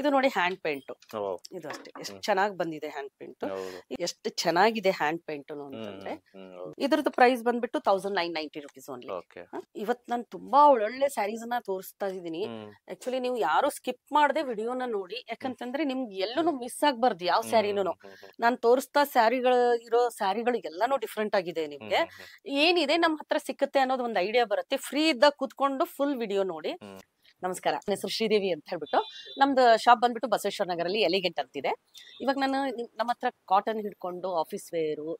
ಇದು ನೋಡಿ hand paint. ಓ ಇದು ಅಷ್ಟೇ ಎಷ್ಟು ಚೆನ್ನಾಗಿ ಬಂದಿದೆ ಹ್ಯಾಂಡ್ ಪೇಂಟ್. ಹೌದು ಎಷ್ಟು ಚೆನ್ನಾಗಿದೆ ಹ್ಯಾಂಡ್ ಪೇಂಟ್ ಅಂತಂದ್ರೆ ಇದ್ರದ್ದು ಪ್ರೈಸ್ ಬಂದ್ಬಿಟ್ಟು 1990 rupees ಓನ್ಲಿ. ಓಕೆ ಇವತ್ತು ನಾನು ತುಂಬಾ ಒಳ್ಳೊಳ್ಳೆ ಸ್ಯಾರೀಸ್ ನ ತೋರಿಸ್ತಾ ಇದೀನಿ. ಆಕ್ಚುಲಿ ನೀವು ಯಾರು ಸ್ಕಿಪ್ ಮಾಡದೆ ವಿಡಿಯೋನ ನೋಡಿ, ಯಾಕಂತಂದ್ರೆ ನಿಮ್ಗೆ ಎಲ್ಲೂ ಮಿಸ್ ಆಗ್ಬಾರ್ದು ಯಾವ ಸ್ಯಾರಿನೂ. ನಾನು ತೋರಿಸ್ತಾ ಸ್ಯಾರಿಗಳು ಇರೋ ಸ್ಯಾರಿಗಳು ಎಲ್ಲಾನು ಡಿಫ್ರೆಂಟ್ ಆಗಿದೆ. ನಿಮ್ಗೆ ಏನಿದೆ ನಮ್ಮ ಹತ್ರ ಸಿಕ್ಕುತ್ತೆ ಅನ್ನೋದು ಒಂದು ಐಡಿಯಾ ಬರುತ್ತೆ. ಫ್ರೀ ಇದ್ದಾಗ ಕೂತ್ಕೊಂಡು ಫುಲ್ ವಿಡಿಯೋ ನೋಡಿ. ನಮಸ್ಕಾರ, ನನ್ನ ಹೆಸರು ಶ್ರೀದೇವಿ ಅಂತ ಹೇಳ್ಬಿಟ್ಟು. ನಮ್ದು ಶಾಪ್ ಬಂದ್ಬಿಟ್ಟು ಬಸವೇಶ್ವರ ನಗರಲ್ಲಿ ಎಲಿಗೆಂಟ್ ಅಂತಿದೆ. ಇವಾಗ ನಾನು ನಮ್ಮ ಹತ್ರ ಕಾಟನ್ ಹಿಡ್ಕೊಂಡು ಆಫೀಸ್ ವೇರು,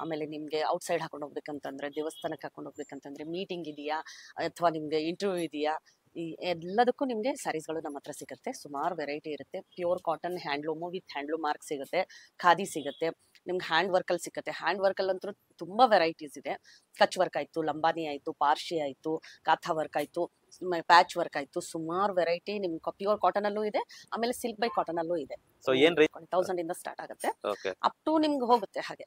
ಆಮೇಲೆ ನಿಮ್ಗೆ ಔಟ್ ಸೈಡ್ ಹಾಕೊಂಡು ಹೋಗ್ಬೇಕಂತಂದ್ರೆ, ದೇವಸ್ಥಾನಕ್ಕೆ ಹಾಕೊಂಡು ಹೋಗ್ಬೇಕಂತಂದ್ರೆ, ಮೀಟಿಂಗ್ ಇದೆಯಾ ಅಥವಾ ನಿಮ್ಗೆ ಇಂಟರ್ವ್ಯೂ ಇದೆಯಾ, ಈ ಎಲ್ಲದಕ್ಕೂ ನಿಮ್ಗೆ ಸ್ಯಾರೀಸ್ಗಳು ನಮ್ಮ ಹತ್ರ ಸಿಗುತ್ತೆ. ಸುಮಾರು ವೆರೈಟಿ ಇರುತ್ತೆ. Pure cotton handloom with handloom mark ಸಿಗುತ್ತೆ, ಖಾದಿ ಸಿಗುತ್ತೆ, ನಿಮ್ಗೆ ಹ್ಯಾಂಡ್ ವರ್ಕಲ್ಲಿ ಸಿಗುತ್ತೆ. ಹ್ಯಾಂಡ್ ವರ್ಕಲ್ಲಿ ಅಂತೂ ತುಂಬಾ ವೆರೈಟೀಸ್ ಇದೆ. ಕಚ್ ವರ್ಕ್ ಆಯ್ತು, ಲಂಬಾನಿ ಆಯ್ತು, ಪಾರ್ಶಿ ಆಯ್ತು, ಕಾಥಾ ವರ್ಕ್ ಆಯ್ತು, ಪ್ಯಾಚ್ ವರ್ಕ್ ಆಯ್ತು, ಸುಮಾರು ವೆರೈಟಿ. ನಿಮ್ಗೆ ಪ್ಯೂರ್ ಕಾಟನ್ ಅಲ್ಲೂ ಇದೆ, ಆಮೇಲೆ ಸಿಲ್ಕ್ ಬೈ ಕಾಟನ್ ಅಲ್ಲೂ ಇದೆ. ಸೊ ಏನ್ ರೇಟ್ 1000 ಇಂದ ಸ್ಟಾರ್ಟ್ ಆಗುತ್ತೆ, ಓಕೆ ಅಪ್ ಟು ನಿಮ್ಗೆ ಹೋಗುತ್ತೆ. ಹಾಗೆ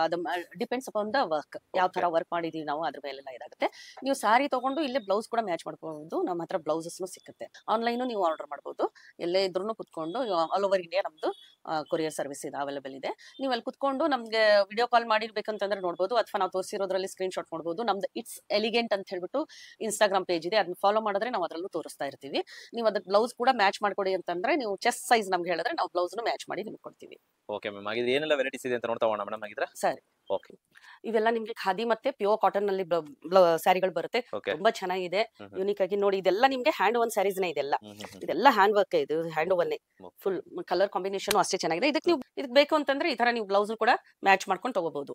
ಅದು ಡಿಪೆಂಡ್ಸ್ ಅಪಾನ್ ದ ವರ್ಕ್, ಯಾವ ತರ ವರ್ಕ್ ಮಾಡಿದೀವಿ ನಾವು ಅದ್ರ ಮೇಲೆಲ್ಲ ಇದಾಗುತ್ತೆ. ನೀವು ಸ್ಯಾರಿ ತಗೊಂಡು ಇಲ್ಲೇ ಬ್ಲೌಸ್ ಕೂಡ ಮ್ಯಾಚ್ ಮಾಡ್ಕೋಬಹುದು. ನಮ್ಮ ಹತ್ರ ಬ್ಲೌಸಸ್ನು ಸಿಗುತ್ತೆ. ಆನ್ಲೈನು ನೀವು ಆರ್ಡರ್ ಮಾಡ್ಬೋದು. ಎಲ್ಲೇ ಇದ್ರೂ ಕುತ್ಕೊಂಡು ಆಲ್ ಓವರ್ ಇಂಡಿಯಾ ನಮ್ದು ಕೊರಿಯರ್ ಸರ್ವಿಸ್ ಇದೆ, ಅವೈಲೇಬಲ್ ಇದೆ. ನೀವು ಅಲ್ಲಿ ಕುತ್ಕೊಂಡು ನಮ್ಗೆ ವಿಡಿಯೋ ಕಾಲ್ ಮಾಡಿರ್ಬೇಕಂತಂದ್ರೆ ನೋಡ್ಬೋದು, ಅಥವಾ ನಾವು ತೋರಿಸಿರೋದ್ರಲ್ಲಿ ಸ್ಕ್ರೀನ್ ಶಾಟ್ ನೋಡ್ಬೋದು. ನಮ್ದು ಇಟ್ಸ್ ಎಲಿಗೆಂಟ್ ಅಂತ ಹೇಳ್ಬಿಟ್ಟು ಇನ್ಸ್ಟಾಗ್ರಾಮ್ ಪೇಜ್ ಇದೆ, ಅದನ್ನ ಫಾಲೋ ಮಾಡಿದ್ರೆ ನಾವು ಅದರಲ್ಲೂ ತೋರಿಸ್ತಾ ಇರ್ತೀವಿ. ನೀವು ಅದಕ್ಕೆ ಬ್ಲೌಸ್ ಕೂಡ ಮ್ಯಾಚ್ ಮಾಡ್ಕೊಡಿ ಅಂತಂದ್ರೆ, ನೀವು ಚೆಸ್ಟ್ ಸೈಜ್ ನಮ್ಗೆ ಹೇಳಿದ್ರೆ ನಾವು ಬ್ಲೌಸ್ ಮ್ಯಾಚ್ ಮಾಡಿ ನಿಮ್ಗೆ ಕೊಡ್ತೀವಿ. ಓಕೆ ಮ್ಯಾಮ್, ಹಾಗಿದ್ರೆ ಏನೆಲ್ಲ ವೆರೈಟೀಸ್ ಇದೆ ಅಂತ ನೋಡ್ತಾ ಹೋಗೋಣ ಮೇಡಮ್ ಹಾಗಿದ್ರೆ. ಸರಿ, ಓಕೆ ಇವೆಲ್ಲ ನಿಮ್ಗೆ ಖಾದಿ ಮತ್ತೆ ಪ್ಯೂರ್ ಕಾಟನ್ ನಲ್ಲಿ ಸ್ಯಾರಿಗಳು ಬರುತ್ತೆ. ಓಕೆ ತುಂಬಾ ಚೆನ್ನಾಗಿದೆ, ಯೂನಿಕ್ ಆಗಿ ನೋಡಿ. ಇದೆಲ್ಲ ನಿಮ್ಗೆ ಹ್ಯಾಂಡ್ ಓವನ್ ಸ್ಯಾರೀಸ್ ನೇ ಇದೆಲ್ಲ. ಇದೆಲ್ಲ ಹ್ಯಾಂಡ್ ವರ್ಕ್, ಇದು hand oven. Full colour combination ಅಷ್ಟೇ ಚೆನ್ನಾಗಿದೆ. ಇದಕ್ಕೆ ಬೇಕು ಅಂತಂದ್ರೆ ಈ ತರ ನೀವು ಬ್ಲೌಸ್ ಕೂಡ ಮ್ಯಾಚ್ ಮಾಡ್ಕೊಂಡು ತಗೋಬಹುದು.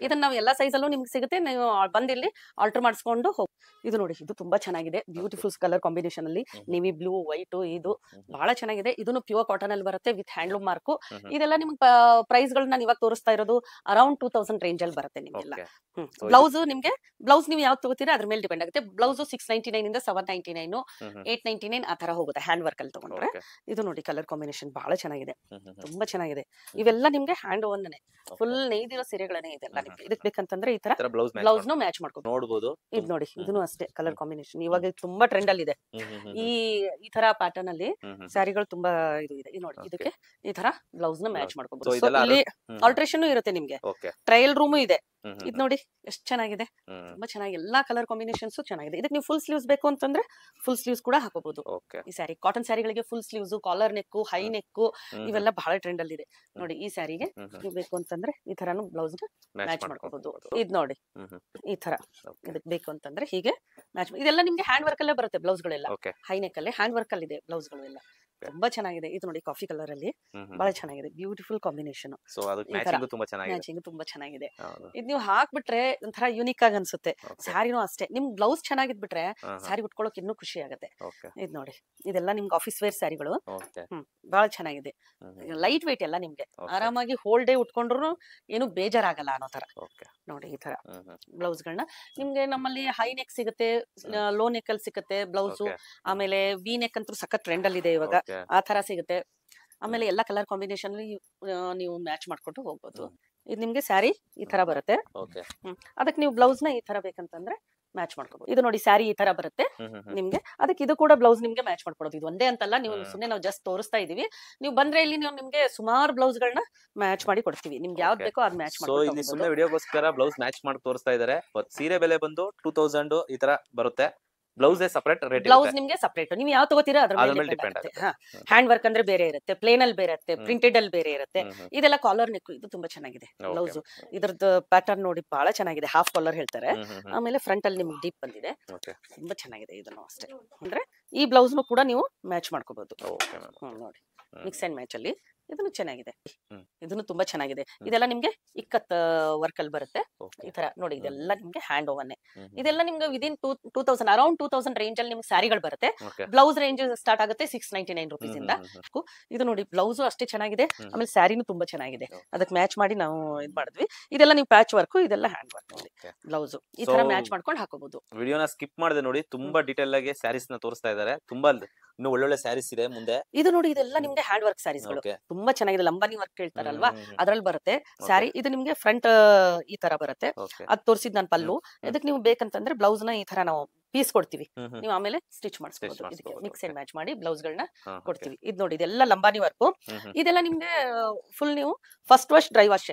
ಇದನ್ನ ನಾವು ಎಲ್ಲಾ ಸೈಜ್ ಅಲ್ಲೂ ನಿಮ್ಗೆ ಸಿಗುತ್ತೆ. ನೀವು ಬಂದು ಇಲ್ಲಿ ಆಲ್ಟರ್ ಮಾಡಿಸ್ಕೊಂಡು ಹೋಗಿ. ಇದು ನೋಡಿ, ಇದು ತುಂಬಾ ಚೆನ್ನಾಗಿದೆ. ಬ್ಯೂಟಿಫುಲ್ ಕಲರ್ ಕಾಂಬಿನೇಷನ್ ಅಲ್ಲಿ ನೇವಿ ಬ್ಲೂ, ವೈಟ್, ಇದು ಬಹಳ ಚೆನ್ನಾಗಿದೆ. ಇದನ್ನು ಪ್ಯೂರ್ ಕಾಟನ್ ಅಲ್ಲಿ ಬರುತ್ತೆ ವಿತ್ ಹ್ಯಾಂಡ್ಲೂಮ್ ಮಾರ್ಕ್. ಇದೆಲ್ಲ ನಿಮ್ಗೆ ಪ್ರೈಸ್ ಗಳನ್ನ ನಾನು ಇವಾಗ ತೋರಿಸ್ತಾ ಇರೋದು ಅರೌಂಡ್ 2000 ರೇಂಜ್ ಅಲ್ಲಿ ಬರುತ್ತೆ ನಿಮ್ಗೆಲ್ಲ. ಬ್ಲೌಸ್ ನಿಮ್ಗೆ ಬ್ಲೌಸ್ ನೀವು ಯಾವ್ದು ತಗೋತೀರಾ ಅದ್ರ ಮೇಲೆ ಡಿಪೆಂಡ್ ಆಗುತ್ತೆ. ಬ್ಲೌಸ್ 699 ಇಂದ 799, 899 ಆ ತರ ಹೋಗುತ್ತೆ ಹ್ಯಾಂಡ್ ವರ್ಕ್ ಅಲ್ಲಿ ತಗೊಂಡ್ರೆ. ಇದು ನೋಡಿ ಕಲರ್ ಕಾಂಬಿನೇಷನ್ ಬಹಳ ಚೆನ್ನಾಗಿದೆ, ತುಂಬಾ ಚೆನ್ನಾಗಿದೆ. ಇವೆಲ್ಲ ನಿಮ್ಗೆ ಹ್ಯಾಂಡ್ ಓವನ್ ಫುಲ್ ನೇಯ್ದಿರೋ ಸೀರೆಗಳೇ ಇದೆಲ್ಲ. ನಿಮ್ಗೆ ಇದಕ್ಕೆ ಬೇಕಂತಂದ್ರೆ ಈ ತರ ಬ್ಲೌಸ್ ನು ಮ್ಯಾಚ್ ಮಾಡ್ಕೊಂಡು ನೋಡಬಹುದು. ಇದು ನೋಡಿ, ಇದನ್ನು ಅಷ್ಟೇ ಕಲರ್ ಕಾಂಬಿನೇಷನ್ ಇವಾಗ ತುಂಬಾ ಟ್ರೆಂಡ್ ಅಲ್ಲಿ ಇದೆ. ಈ ತರ ಪ್ಯಾಟರ್ನ್ ಅಲ್ಲಿ ಸ್ಯಾರಿಗಳು ತುಂಬಾ ಇದು ಇದೆ. ಇದು ನೋಡಿ, ಇದಕ್ಕೆ ಈ ತರ ಬ್ಲೌಸ್ ನ ಮ್ಯಾಚ್ ಮಾಡ್ಕೋಬಹುದು. ಇಲ್ಲಿ ಆಲ್ಟ್ರೇಷನ್ ಇರುತ್ತೆ ನಿಮ್ಗೆ, ಟ್ರಯಲ್ ರೂಮು ಇದೆ. ಇದು ನೋಡಿ ಎಷ್ಟು ಚೆನ್ನಾಗಿದೆ, ತುಂಬಾ ಚೆನ್ನಾಗಿ ಎಲ್ಲಾ ಕಲರ್ ಕಾಂಬಿನೇಷನ್ಸ್ ಚೆನ್ನಾಗಿದೆ. ಇದಕ್ಕೆ ನೀವು ಫುಲ್ ಸ್ಲೀವ್ಸ್ ಬೇಕು ಅಂತಂದ್ರೆ ಫುಲ್ ಸ್ಲೀವ್ಸ್ ಕೂಡ ಹಾಕೋಬಹುದು. ಈ ಸ್ಯಾರಿ ಕಾಟನ್ ಸ್ಯಾರಿಗಳಿಗೆ full sleeves, collar neck, high neck ಇವೆಲ್ಲ ಬಹಳ ಟ್ರೆಂಡ್ ಅಲ್ಲಿ ಇದೆ. ನೋಡಿ, ಈ ಸ್ಯಾರಿಗೆ ನೀವು ಬೇಕು ಅಂತಂದ್ರೆ ಈ ತರಾನು ಬ್ಲೌಸ್ ಮ್ಯಾಚ್ ಮಾಡ್ಕೋಬಹುದು. ಇದ್ ನೋಡಿ, ಈ ತರ ಇದಕ್ಕೆ ಬೇಕು ಅಂತಂದ್ರೆ ಹೀಗೆ ಮ್ಯಾಚ್. ಇದೆಲ್ಲ ನಿಮ್ಗೆ ಹ್ಯಾಂಡ್ ವರ್ಕ್ ಅಲ್ಲೇ ಬರುತ್ತೆ. ಬ್ಲೌಸ್ ಗಳೆಲ್ಲ ಹೈ ನೆಕ್ ಅಲ್ಲಿ ಹ್ಯಾಂಡ್ ವರ್ಕ್ ಅಲ್ಲಿ ಇದೆ ಬ್ಲೌಸ್ ಗಳು ಎಲ್ಲ. ತುಂಬಾ ಚೆನ್ನಾಗಿದೆ. ಇದು ನೋಡಿ ಕಾಫಿ ಕಲರ್ ಅಲ್ಲಿ ಬಹಳ ಚೆನ್ನಾಗಿದೆ, ಬ್ಯೂಟಿಫುಲ್ ಕಾಂಬಿನೇಷನ್. ಮ್ಯಾಚಿಂಗ್ ತುಂಬಾ ಚೆನ್ನಾಗಿದೆ. ಇದು ನೀವು ಹಾಕ್ಬಿಟ್ರೆ ಒಂಥರ ಯೂನಿಕ್ ಆಗಿ ಅನ್ಸುತ್ತೆ. ಸ್ಯಾರಿನೂ ಅಷ್ಟೇ, ನಿಮ್ ಬ್ಲೌಸ್ ಚೆನ್ನಾಗಿದ್ಬಿಟ್ರೆ ಸ್ಯಾರಿ ಉಟ್ಕೊಳ್ಳೋಕೆ ಇನ್ನೂ ಖುಷಿ ಆಗುತ್ತೆ. ಇದು ನೋಡಿ, ಇದೆಲ್ಲ ನಿಮ್ಗೆ ಆಫೀಸ್ ವೇರ್ ಸ್ಯಾರಿಗಳು. ಬಹಳ ಚೆನ್ನಾಗಿದೆ, ಲೈಟ್ ವೇಟ್ ಎಲ್ಲ. ನಿಮ್ಗೆ ಆರಾಮಾಗಿ ಹೋಲ್ ಡೇ ಉಟ್ಕೊಂಡ್ರು ಏನು ಬೇಜಾರಾಗಲ್ಲ ಅನ್ನೋ ತರ. ನೋಡಿ, ಈ ತರ ಬ್ಲೌಸ್ ಗಳನ್ನ ನಿಮ್ಗೆ ನಮ್ಮಲ್ಲಿ ಹೈ ನೆಕ್ ಸಿಗುತ್ತೆ, ಲೋ ನೆಕ್ ಅಲ್ಲಿ ಸಿಗುತ್ತೆ ಬ್ಲೌಸ್. ಆಮೇಲೆ ವಿ ನೆಕ್ ಅಂತೂ ಸಖತ್ ಟ್ರೆಂಡ್ ಅಲ್ಲಿ ಇದೆ ಇವಾಗ, ಆ ತರ ಸಿಗುತ್ತೆ. ಆಮೇಲೆ ಎಲ್ಲಾ ಕಲರ್ ಕಾಂಬಿನೇಷನ್ ನೀವು ಮ್ಯಾಚ್ ಮಾಡ್ಕೊಂಡು ಹೋಗ್ಬೋದು. ಇದು ನಿಮ್ಗೆ ಸ್ಯಾರಿ ಈ ತರ ಬರುತ್ತೆ. ಅದಕ್ಕೆ ನೀವು ಬ್ಲೌಸ್ ನ ಈ ತರ ಬೇಕಂತಂದ್ರೆ ಮ್ಯಾಚ್ ಮಾಡ್ಕೋಬಹುದು. ಇದು ನೋಡಿ, ಸ್ಯಾರಿ ಈ ತರ ಬರುತ್ತೆ ನಿಮ್ಗೆ. ಅದಕ್ಕೆ ಇದು ಕೂಡ ಬ್ಲೌಸ್ ನಿಮ್ಗೆ ಮ್ಯಾಚ್ ಮಾಡ್ಕೊಡೋದು. ಇದು ಒಂದೇ ಅಂತಲ್ಲ, ನೀವು ಸುಮ್ಮನೆ ನಾವು ಜಸ್ಟ್ ತೋರಿಸ್ತಾ ಇದೀವಿ. ನೀವು ಬಂದ್ರೆ ಇಲ್ಲಿ ನೀವು ನಿಮ್ಗೆ ಸುಮಾರು ಬ್ಲೌಸ್ ಗಳನ್ನ ಮ್ಯಾಚ್ ಮಾಡಿ ಕೊಡ್ತೀವಿ. ನಿಮ್ಗೆ ಯಾವ್ದು ಬೇಕೋ ಅದ್ ಮ್ಯಾಚ್ ಮಾಡಿ. ಇಲ್ಲಿ ಸುಮ್ಮನೆ ವಿಡಿಯೋಗೋಸ್ಕರ ಬ್ಲೌಸ್ ಮ್ಯಾಚ್ ಮಾಡಿ ತೋರಿಸ್ತಾ ಇದಾರೆ. ಸೀರೆ ಬೆಲೆ ಬಂದು 2000 ಈ ತರ ಬರುತ್ತೆ. ಬ್ಲೌಸ್ ಸಪರೇಟ್ ರೇಟ್, ಬ್ಲೌಸ್ ನಿಮ್ಗೆ ಸಪರೇಟ್. ನೀವು ಯಾವ ತಗೋತೀರಾ ಅದ್ರ ಮೇಲೆ ಡಿಪೆಂಡ್ ಆಗುತ್ತೆ. ಹ್ಯಾಂಡ್ ವರ್ಕ್ ಅಂದ್ರೆ ಬೇರೆ ಇರುತ್ತೆ, ಪ್ಲೇನ್ ಅಲ್ಲಿ ಬೇರೆ ಇರುತ್ತೆ, ಪ್ರಿಂಟೆಡ್ ಅಲ್ಲಿ ಬೇರೆ ಇರುತ್ತೆ. ಇದೆಲ್ಲ ಕಾಲರ್ ನೆಕ್. ಇದು ತುಂಬಾ ಚೆನ್ನಾಗಿದೆ ಬ್ಲೌಸ್. ಇದ್ರದ್ದು ಪ್ಯಾಟರ್ನ್ ನೋಡಿ ಬಹಳ ಚೆನ್ನಾಗಿದೆ, ಹಾಫ್ ಕಾಲರ್ ಹೇಳ್ತಾರೆ. ಆಮೇಲೆ ಫ್ರಂಟ್ ಅಲ್ಲಿ ನಿಮ್ಗೆ ಡೀಪ್ ಬಂದಿದೆ, ತುಂಬಾ ಚೆನ್ನಾಗಿದೆ. ಇದನ್ನು ಅಷ್ಟೇ ಅಂದ್ರೆ ಈ ಬ್ಲೌಸ್ ಕೂಡ ನೀವು ಮ್ಯಾಚ್ ಮಾಡ್ಕೋಬಹುದು. ನೋಡಿ, ಮಿಕ್ಸ್ ಅಂಡ್ ಮ್ಯಾಚ್ ಅಲ್ಲಿ ಇದನ್ನು ಚೆನ್ನಾಗಿದೆ. ಇದನ್ನು ತುಂಬಾ ಚೆನ್ನಾಗಿದೆ. ಇದೆಲ್ಲ ನಿಮ್ಗೆ ಇಕ್ಕತ್ ವರ್ಕ್ ಅಲ್ಲಿ ಬರುತ್ತೆ. ಈ ತರ ನೋಡಿ, ಇದೆಲ್ಲ ನಿಮ್ಗೆ ಹ್ಯಾಂಡ್ ಓವನ್. ಇದೆಲ್ಲ ನಿಮ್ಗೆ ವಿದಿನ್ 2000 ಅರೌಂಡ್ 2000 ರೇಂಜ್ ಅಲ್ಲಿ ನಿಮ್ಗೆ ಸ್ಯಾರಿಗಳು ಬರುತ್ತೆ. ಬ್ಲೌಸ್ ರೇಂಜ್ ಸ್ಟಾರ್ಟ್ ಆಗುತ್ತೆ 699 rupees ಇಂದ. ಇದು ನೋಡಿ, ಬ್ಲೌಸ್ ಅಷ್ಟೇ ಚೆನ್ನಾಗಿದೆ, ಆಮೇಲೆ ಸ್ಯಾರಿನೂ ತುಂಬಾ ಚೆನ್ನಾಗಿದೆ. ಅದಕ್ಕೆ ಮ್ಯಾಚ್ ಮಾಡಿ ನಾವು ಇದ್ ಮಾಡಿದ್ವಿ. ಇದೆಲ್ಲ ನೀವು ಪ್ಯಾಚ್ ವರ್ಕ್, ಇದೆಲ್ಲ ಹ್ಯಾಂಡ್ ವರ್ಕ್. ಬ್ಲೌಸ್ ಈ ತರ ಮ್ಯಾಚ್ ಮಾಡ್ಕೊಂಡು ಹಾಕೋಬಹುದು. ವಿಡಿಯೋನ ಸ್ಕಿಪ್ ಮಾಡದೆ ನೋಡಿ, ತುಂಬಾ ಡೀಟೇಲ್ ಆಗಿ ಸ್ಯಾರೀಸ್ ನ ತೋರಿಸ್ತಾ ಇದ್ದಾರೆ. ತುಂಬಾ ಇನ್ನು ಒಳ್ಳೊಳ್ಳೆ ಸ್ಯಾರೀಸ್ ಇದೆ ಮುಂದೆ. ಇದು ನೋಡಿ, ಇದೆಲ್ಲ ನಿಮ್ಗೆ ಹ್ಯಾಂಡ್ ವರ್ಕ್ ಸ್ಯಾರೀಸ್ಗಳು ತುಂಬಾ ಚೆನ್ನಾಗಿದೆ. ಲಂಬಾನಿ ವರ್ಕ್ ಹೇಳ್ತಾರಲ್ವಾ, ಅದ್ರಲ್ಲಿ ಬರುತ್ತೆ ಸ್ಯಾರಿ. ಇದು ನಿಮ್ಗೆ ಫ್ರಂಟ್ ಈ ತರ ಬರುತ್ತೆ, ಅದ್ ತೋರಿಸಿದ್ ನಾನು ಪಲ್ಲು. ಇದಕ್ಕೆ ನೀವು ಬೇಕಂತಂದ್ರೆ ಬ್ಲೌಸ್ ನ ಈ ತರ ನಾವು ಪೀಸ್ ಕೊಡ್ತೀವಿ, ನೀವು ಆಮೇಲೆ ಸ್ಟಿಚ್ ಮಾಡಿಸ್ಬೋದು. ಇದಕ್ಕೆ ಮಿಕ್ಸ್ ಅಂಡ್ ಮ್ಯಾಚ್ ಮಾಡಿ ಬ್ಲೌಸ್ ಗಳನ್ನ ಕೊಡ್ತೀವಿ. ಇದು ನೋಡಿ ಇದೆಲ್ಲ ಲಂಬಾನಿ ವರ್ಕ್. ಇದೆಲ್ಲ ನಿಮ್ಗೆ ಫುಲ್ ನೀವು ಫಸ್ಟ್ ವಾಶ್ ಡ್ರೈ ವಾಶ್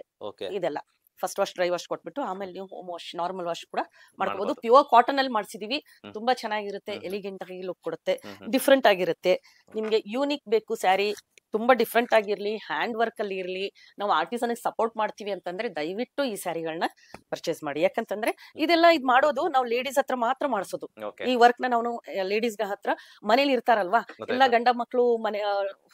ಇದೆಲ್ಲ ಫಸ್ಟ್ ವಾಶ್ ಡ್ರೈ ವಾಶ್ ಕೊಟ್ಬಿಟ್ಟು ಆಮೇಲೆ ನೀವು ಹೋಮ್ ವಾಶ್ ನಾರ್ಮಲ್ ವಾಶ್ ಕೂಡ ಮಾಡ್ಕೋಬಹುದು. ಪ್ಯೂರ್ ಕಾಟನ್ ಅಲ್ಲಿ ಮಾಡ್ಸಿದೀವಿ, ತುಂಬಾ ಚೆನ್ನಾಗಿರುತ್ತೆ, ಎಲಿಗೆಂಟ್ ಆಗಿ ಲುಕ್ ಕೊಡುತ್ತೆ, ಡಿಫ್ರೆಂಟ್ ಆಗಿರುತ್ತೆ. ನಿಮ್ಗೆ ಯೂನಿಕ್ ಬೇಕು ಸ್ಯಾರಿ, ತುಂಬಾ ಡಿಫ್ರೆಂಟ್ ಆಗಿರ್ಲಿ, ಹ್ಯಾಂಡ್ ವರ್ಕ್ ಅಲ್ಲಿ ಇರ್ಲಿ, ನಾವು ಆರ್ಟಿಸನ್ ಸಪೋರ್ಟ್ ಮಾಡ್ತೀವಿ ಅಂತಂದ್ರೆ ದಯವಿಟ್ಟು ಈ ಸ್ಯಾರಿಗಳನ್ನ ಪರ್ಚೇಸ್ ಮಾಡಿ. ಯಾಕಂತಂದ್ರೆ ಇದೆಲ್ಲ ಇದ್ ಮಾಡೋದು ನಾವು ಲೇಡೀಸ್ ಹತ್ರ ಮಾತ್ರ ಮಾಡಿಸೋದು. ಈ ವರ್ಕ್ ನ ನಾವು ಲೇಡೀಸ್ ಹತ್ರ ಮನೇಲಿ ಇರ್ತಾರಲ್ವಾ, ಎಲ್ಲ ಗಂಡ ಮಕ್ಳು ಮನೆ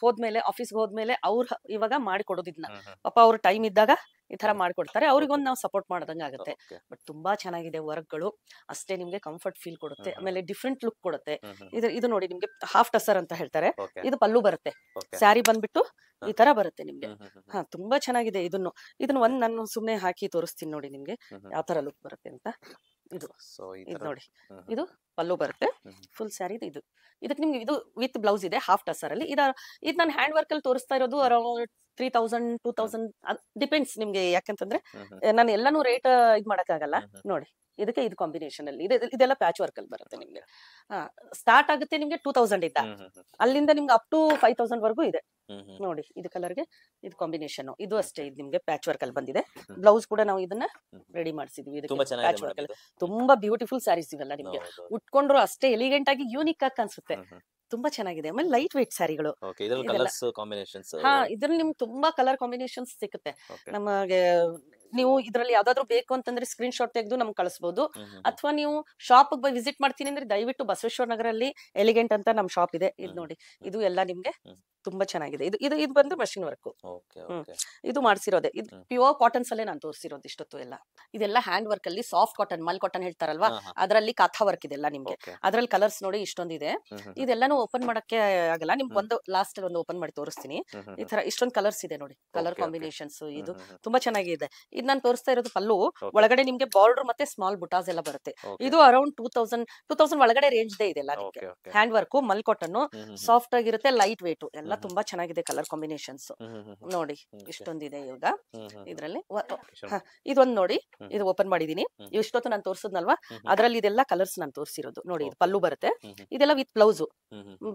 ಹೋದ್ಮೇಲೆ ಆಫೀಸ್ಗೆ ಹೋದ್ಮೇಲೆ ಅವ್ರು ಇವಾಗ ಮಾಡಿಕೊಡೋದು ಇದನ್ನ. ಪಾಪ ಅವ್ರ ಟೈಮ್ ಇದ್ದಾಗ ಈ ತರ ಮಾಡ್ಕೊಡ್ತಾರೆ, ಅವ್ರಿಗೊಂದು ನಾವು ಸಪೋರ್ಟ್ ಮಾಡ್ದಂಗ ಆಗುತ್ತೆ. ಬಟ್ ತುಂಬಾ ಚೆನ್ನಾಗಿದೆ ವರ್ಕ್ಗಳು, ಅಷ್ಟೇ ನಿಮ್ಗೆ ಕಂಫರ್ಟ್ ಫೀಲ್ ಕೊಡುತ್ತೆ, ಆಮೇಲೆ ಡಿಫ್ರೆಂಟ್ ಲುಕ್ ಕೊಡುತ್ತೆ. ಇದು ನೋಡಿ ನಿಮ್ಗೆ ಹಾಫ್ ಟಸರ್ ಅಂತ ಹೇಳ್ತಾರೆ, ಇದು ಪಲ್ಲು ಬರುತ್ತೆ, ಸ್ಯಾರಿ ಬಂದ್ಬಿಟ್ಟು ಈ ತರ ಬರುತ್ತೆ ನಿಮ್ಗೆ. ತುಂಬಾ ಚೆನ್ನಾಗಿದೆ. ಇದನ್ನ ಒಂದ್ ನಾನು ಸುಮ್ನೆ ಹಾಕಿ ತೋರಿಸ್ತೀನಿ ನೋಡಿ ನಿಮ್ಗೆ ಯಾವ ತರ ಲುಕ್ ಬರುತ್ತೆ ಅಂತ. ಇದು ನೋಡಿ, ಇದು ಪಲ್ಲು ಬರುತ್ತೆ, ಫುಲ್ ಸ್ಯಾರಿ ಇದು. ಇದಕ್ಕೆ ನಿಮ್ಗೆ ಇದು ವಿತ್ ಬ್ಲೌಸ್ ಇದೆ ಹಾಫ್ ಟಸರ್ ಅಲ್ಲಿ. ಇದು ನಾನು ಹ್ಯಾಂಡ್ ವರ್ಕ್ ಅಲ್ಲಿ ತೋರಿಸ್ತಾ ಇರೋದು ಅರೌಂಡ್ 3000 2000 ಡಿಪೆಂಡ್ಸ್ ನಿಮ್ಗೆ. ಯಾಕಂತಂದ್ರೆ ನಾನು ಎಲ್ಲಾನು ರೇಟ್ ಇದ್ ಮಾಡಕ್ ಆಗಲ್ಲ. ನೋಡಿ ಇದಕ್ಕೆ ಇದು ಕಾಂಬಿನೇಷನ್ ಅಲ್ಲಿ ಇದೆಲ್ಲ ಪ್ಯಾಚ್ ವರ್ಕ್ ಅಲ್ಲಿ ಬರುತ್ತೆ ನಿಮ್ಗೆ. ಸ್ಟಾರ್ಟ್ ಆಗುತ್ತೆ ನಿಮ್ಗೆ 2000 ಇಂದ, ಅಲ್ಲಿಂದ ನಿಮ್ಗೆ ಅಪ್ ಟು 5000 ವರ್ಗೂ ಇದೆ. ನೋಡಿ ಇದು ಕಲರ್ಗೆ ಇದು ಕಾಂಬಿನೇಷನ್, ಇದು ಅಷ್ಟೇ. ಇದು ನಿಮ್ಗೆ ಪ್ಯಾಚ್ ವರ್ಕ್ ಅಲ್ಲಿ ಬಂದಿದೆ. ಬ್ಲೌಸ್ ಕೂಡ ನಾವು ಇದನ್ನ ರೆಡಿ ಮಾಡಿಸಿದ್ವಿ. ಪ್ಯಾಚ್ ವರ್ಕ್ ಅಲ್ಲಿ ತುಂಬಾ ಬ್ಯೂಟಿಫುಲ್ ಸ್ಯಾರೀಸ್ ಇವೆಲ್ಲ. ನಿಮ್ಗೆ ಉಟ್ಕೊಂಡ್ರು ಅಷ್ಟೇ ಎಲಿಗೆಂಟ್ ಆಗಿ ಯೂನಿಕ್ ಆಗಿ ಕಾಣಿಸುತ್ತೆ, ತುಂಬಾ ಚೆನ್ನಾಗಿದೆ. ಆಮೇಲೆ ಲೈಟ್ ವೇಟ್ ಸ್ಯಾರಿಗಳು. ಇದ್ರಲ್ಲಿ ನಿಮ್ಗೆ ತುಂಬಾ ಕಲರ್ ಕಾಂಬಿನೇಷನ್ಸ್ ಸಿಗುತ್ತೆ ನಮಗೆ. ನೀವು ಇದ್ರಲ್ಲಿ ಯಾವ್ದಾದ್ರು ಬೇಕು ಅಂತಂದ್ರೆ ಸ್ಕ್ರೀನ್ ಶಾಟ್ ತೆಗೆದು ನಮ್ಗೆ ಕಳಿಸಬಹುದು, ಅಥವಾ ನೀವು ಶಾಪ್ ಬೈ ವಿಸಿಟ್ ಮಾಡ್ತೀನಿ ಅಂದ್ರೆ ದಯವಿಟ್ಟು ಬಸವೇಶ್ವರ ನಗರಲ್ಲಿ ಎಲಿಗೆಂಟ್ ಅಂತ ನಮ್ ಶಾಪ್ ಇದೆ. ಇದು ನೋಡಿ, ಇದು ಎಲ್ಲ ನಿಮ್ಗೆ ತುಂಬಾ ಚೆನ್ನಾಗಿದೆ. ಇದು ಬಂದು ಮಷಿನ್ ವರ್ಕ್, ಇದು ಮಾಡ್ಸಿರೋದೆ. ಇದು ಪ್ಯೂರ್ ಕಾಟನ್ಸ್ ಅಲ್ಲೇ ನಾನು ತೋರಿಸಿರೋದು ಇಷ್ಟೊತ್ತು ಎಲ್ಲ. ಇದೆಲ್ಲ ಹ್ಯಾಂಡ್ ವರ್ಕ್ ಅಲ್ಲಿ ಸಾಫ್ಟ್ ಕಾಟನ್, ಮಲ್ ಕಾಟನ್ ಹೇಳ್ತಾರಲ್ವಾ, ಅದರಲ್ಲಿ ಕಾಥಾ ವರ್ಕ್ ಇದೆಲ್ಲ ನಿಮ್ಗೆ. ಅದ್ರಲ್ಲಿ ಕಲರ್ಸ್ ನೋಡಿ ಇಷ್ಟೊಂದಿದೆ. ಇದೆಲ್ಲಾನು ಓಪನ್ ಮಾಡಕ್ಕೆ ಆಗಲ್ಲ, ನಿಮ್ಗೆ ಒಂದು ಲಾಸ್ಟ್ ಅಲ್ಲಿ ಒಂದು ಓಪನ್ ಮಾಡಿ ತೋರಿಸ್ತೀನಿ. ಈ ತರ ಇಷ್ಟೊಂದು ಕಲರ್ಸ್ ಇದೆ ನೋಡಿ, ಕಲರ್ ಕಾಂಬಿನೇಷನ್ಸ್. ಇದು ತುಂಬಾ ಚೆನ್ನಾಗಿದೆ. ಇದು ನಾನು ತೋರಿಸ್ತಾ ಇರೋದು ಪಲ್ಲು. ಒಳಗಡೆ ನಿಮ್ಗೆ ಬಾರ್ಡರ್ ಮತ್ತೆ ಸ್ಮಾಲ್ ಬುಟಾಸ್ ಎಲ್ಲ ಬರುತ್ತೆ. ಇದು ಅರೌಂಡ್ 2000 ಒಳಗಡೆ ರೇಂಜ್ ಇದೆ ಇದೆಲ್ಲ ನಿಮ್ಗೆ. ಹ್ಯಾಂಡ್ ವರ್ಕ್, ಮಲ್ ಕಾಟನ್, ಸಾಫ್ಟ್ ಆಗಿರುತ್ತೆ, ಲೈಟ್ ವೇಟ್, ಎಲ್ಲ ತುಂಬಾ ಚೆನ್ನಾಗಿದೆ ಕಲರ್ ಕಾಂಬಿನೇಷನ್ಸ್. ನೋಡಿ ಇಷ್ಟೊಂದಿದೆ ಇವಾಗ ಇದ್ರಲ್ಲಿ. ಇದೊಂದು ನೋಡಿ, ಇದು ಓಪನ್ ಮಾಡಿದೀನಿ. ಇಷ್ಟೊತ್ತು ನಾನು ತೋರಿಸಿದ್ನಲ್ವಾ, ಅದ್ರಲ್ಲಿ ಇದೆಲ್ಲ ಕಲರ್ಸ್ ನಾನು ತೋರಿಸಿರೋದು. ನೋಡಿ ಇದು ಪಲ್ಲು ಬರುತ್ತೆ, ಇದೆಲ್ಲ ವಿತ್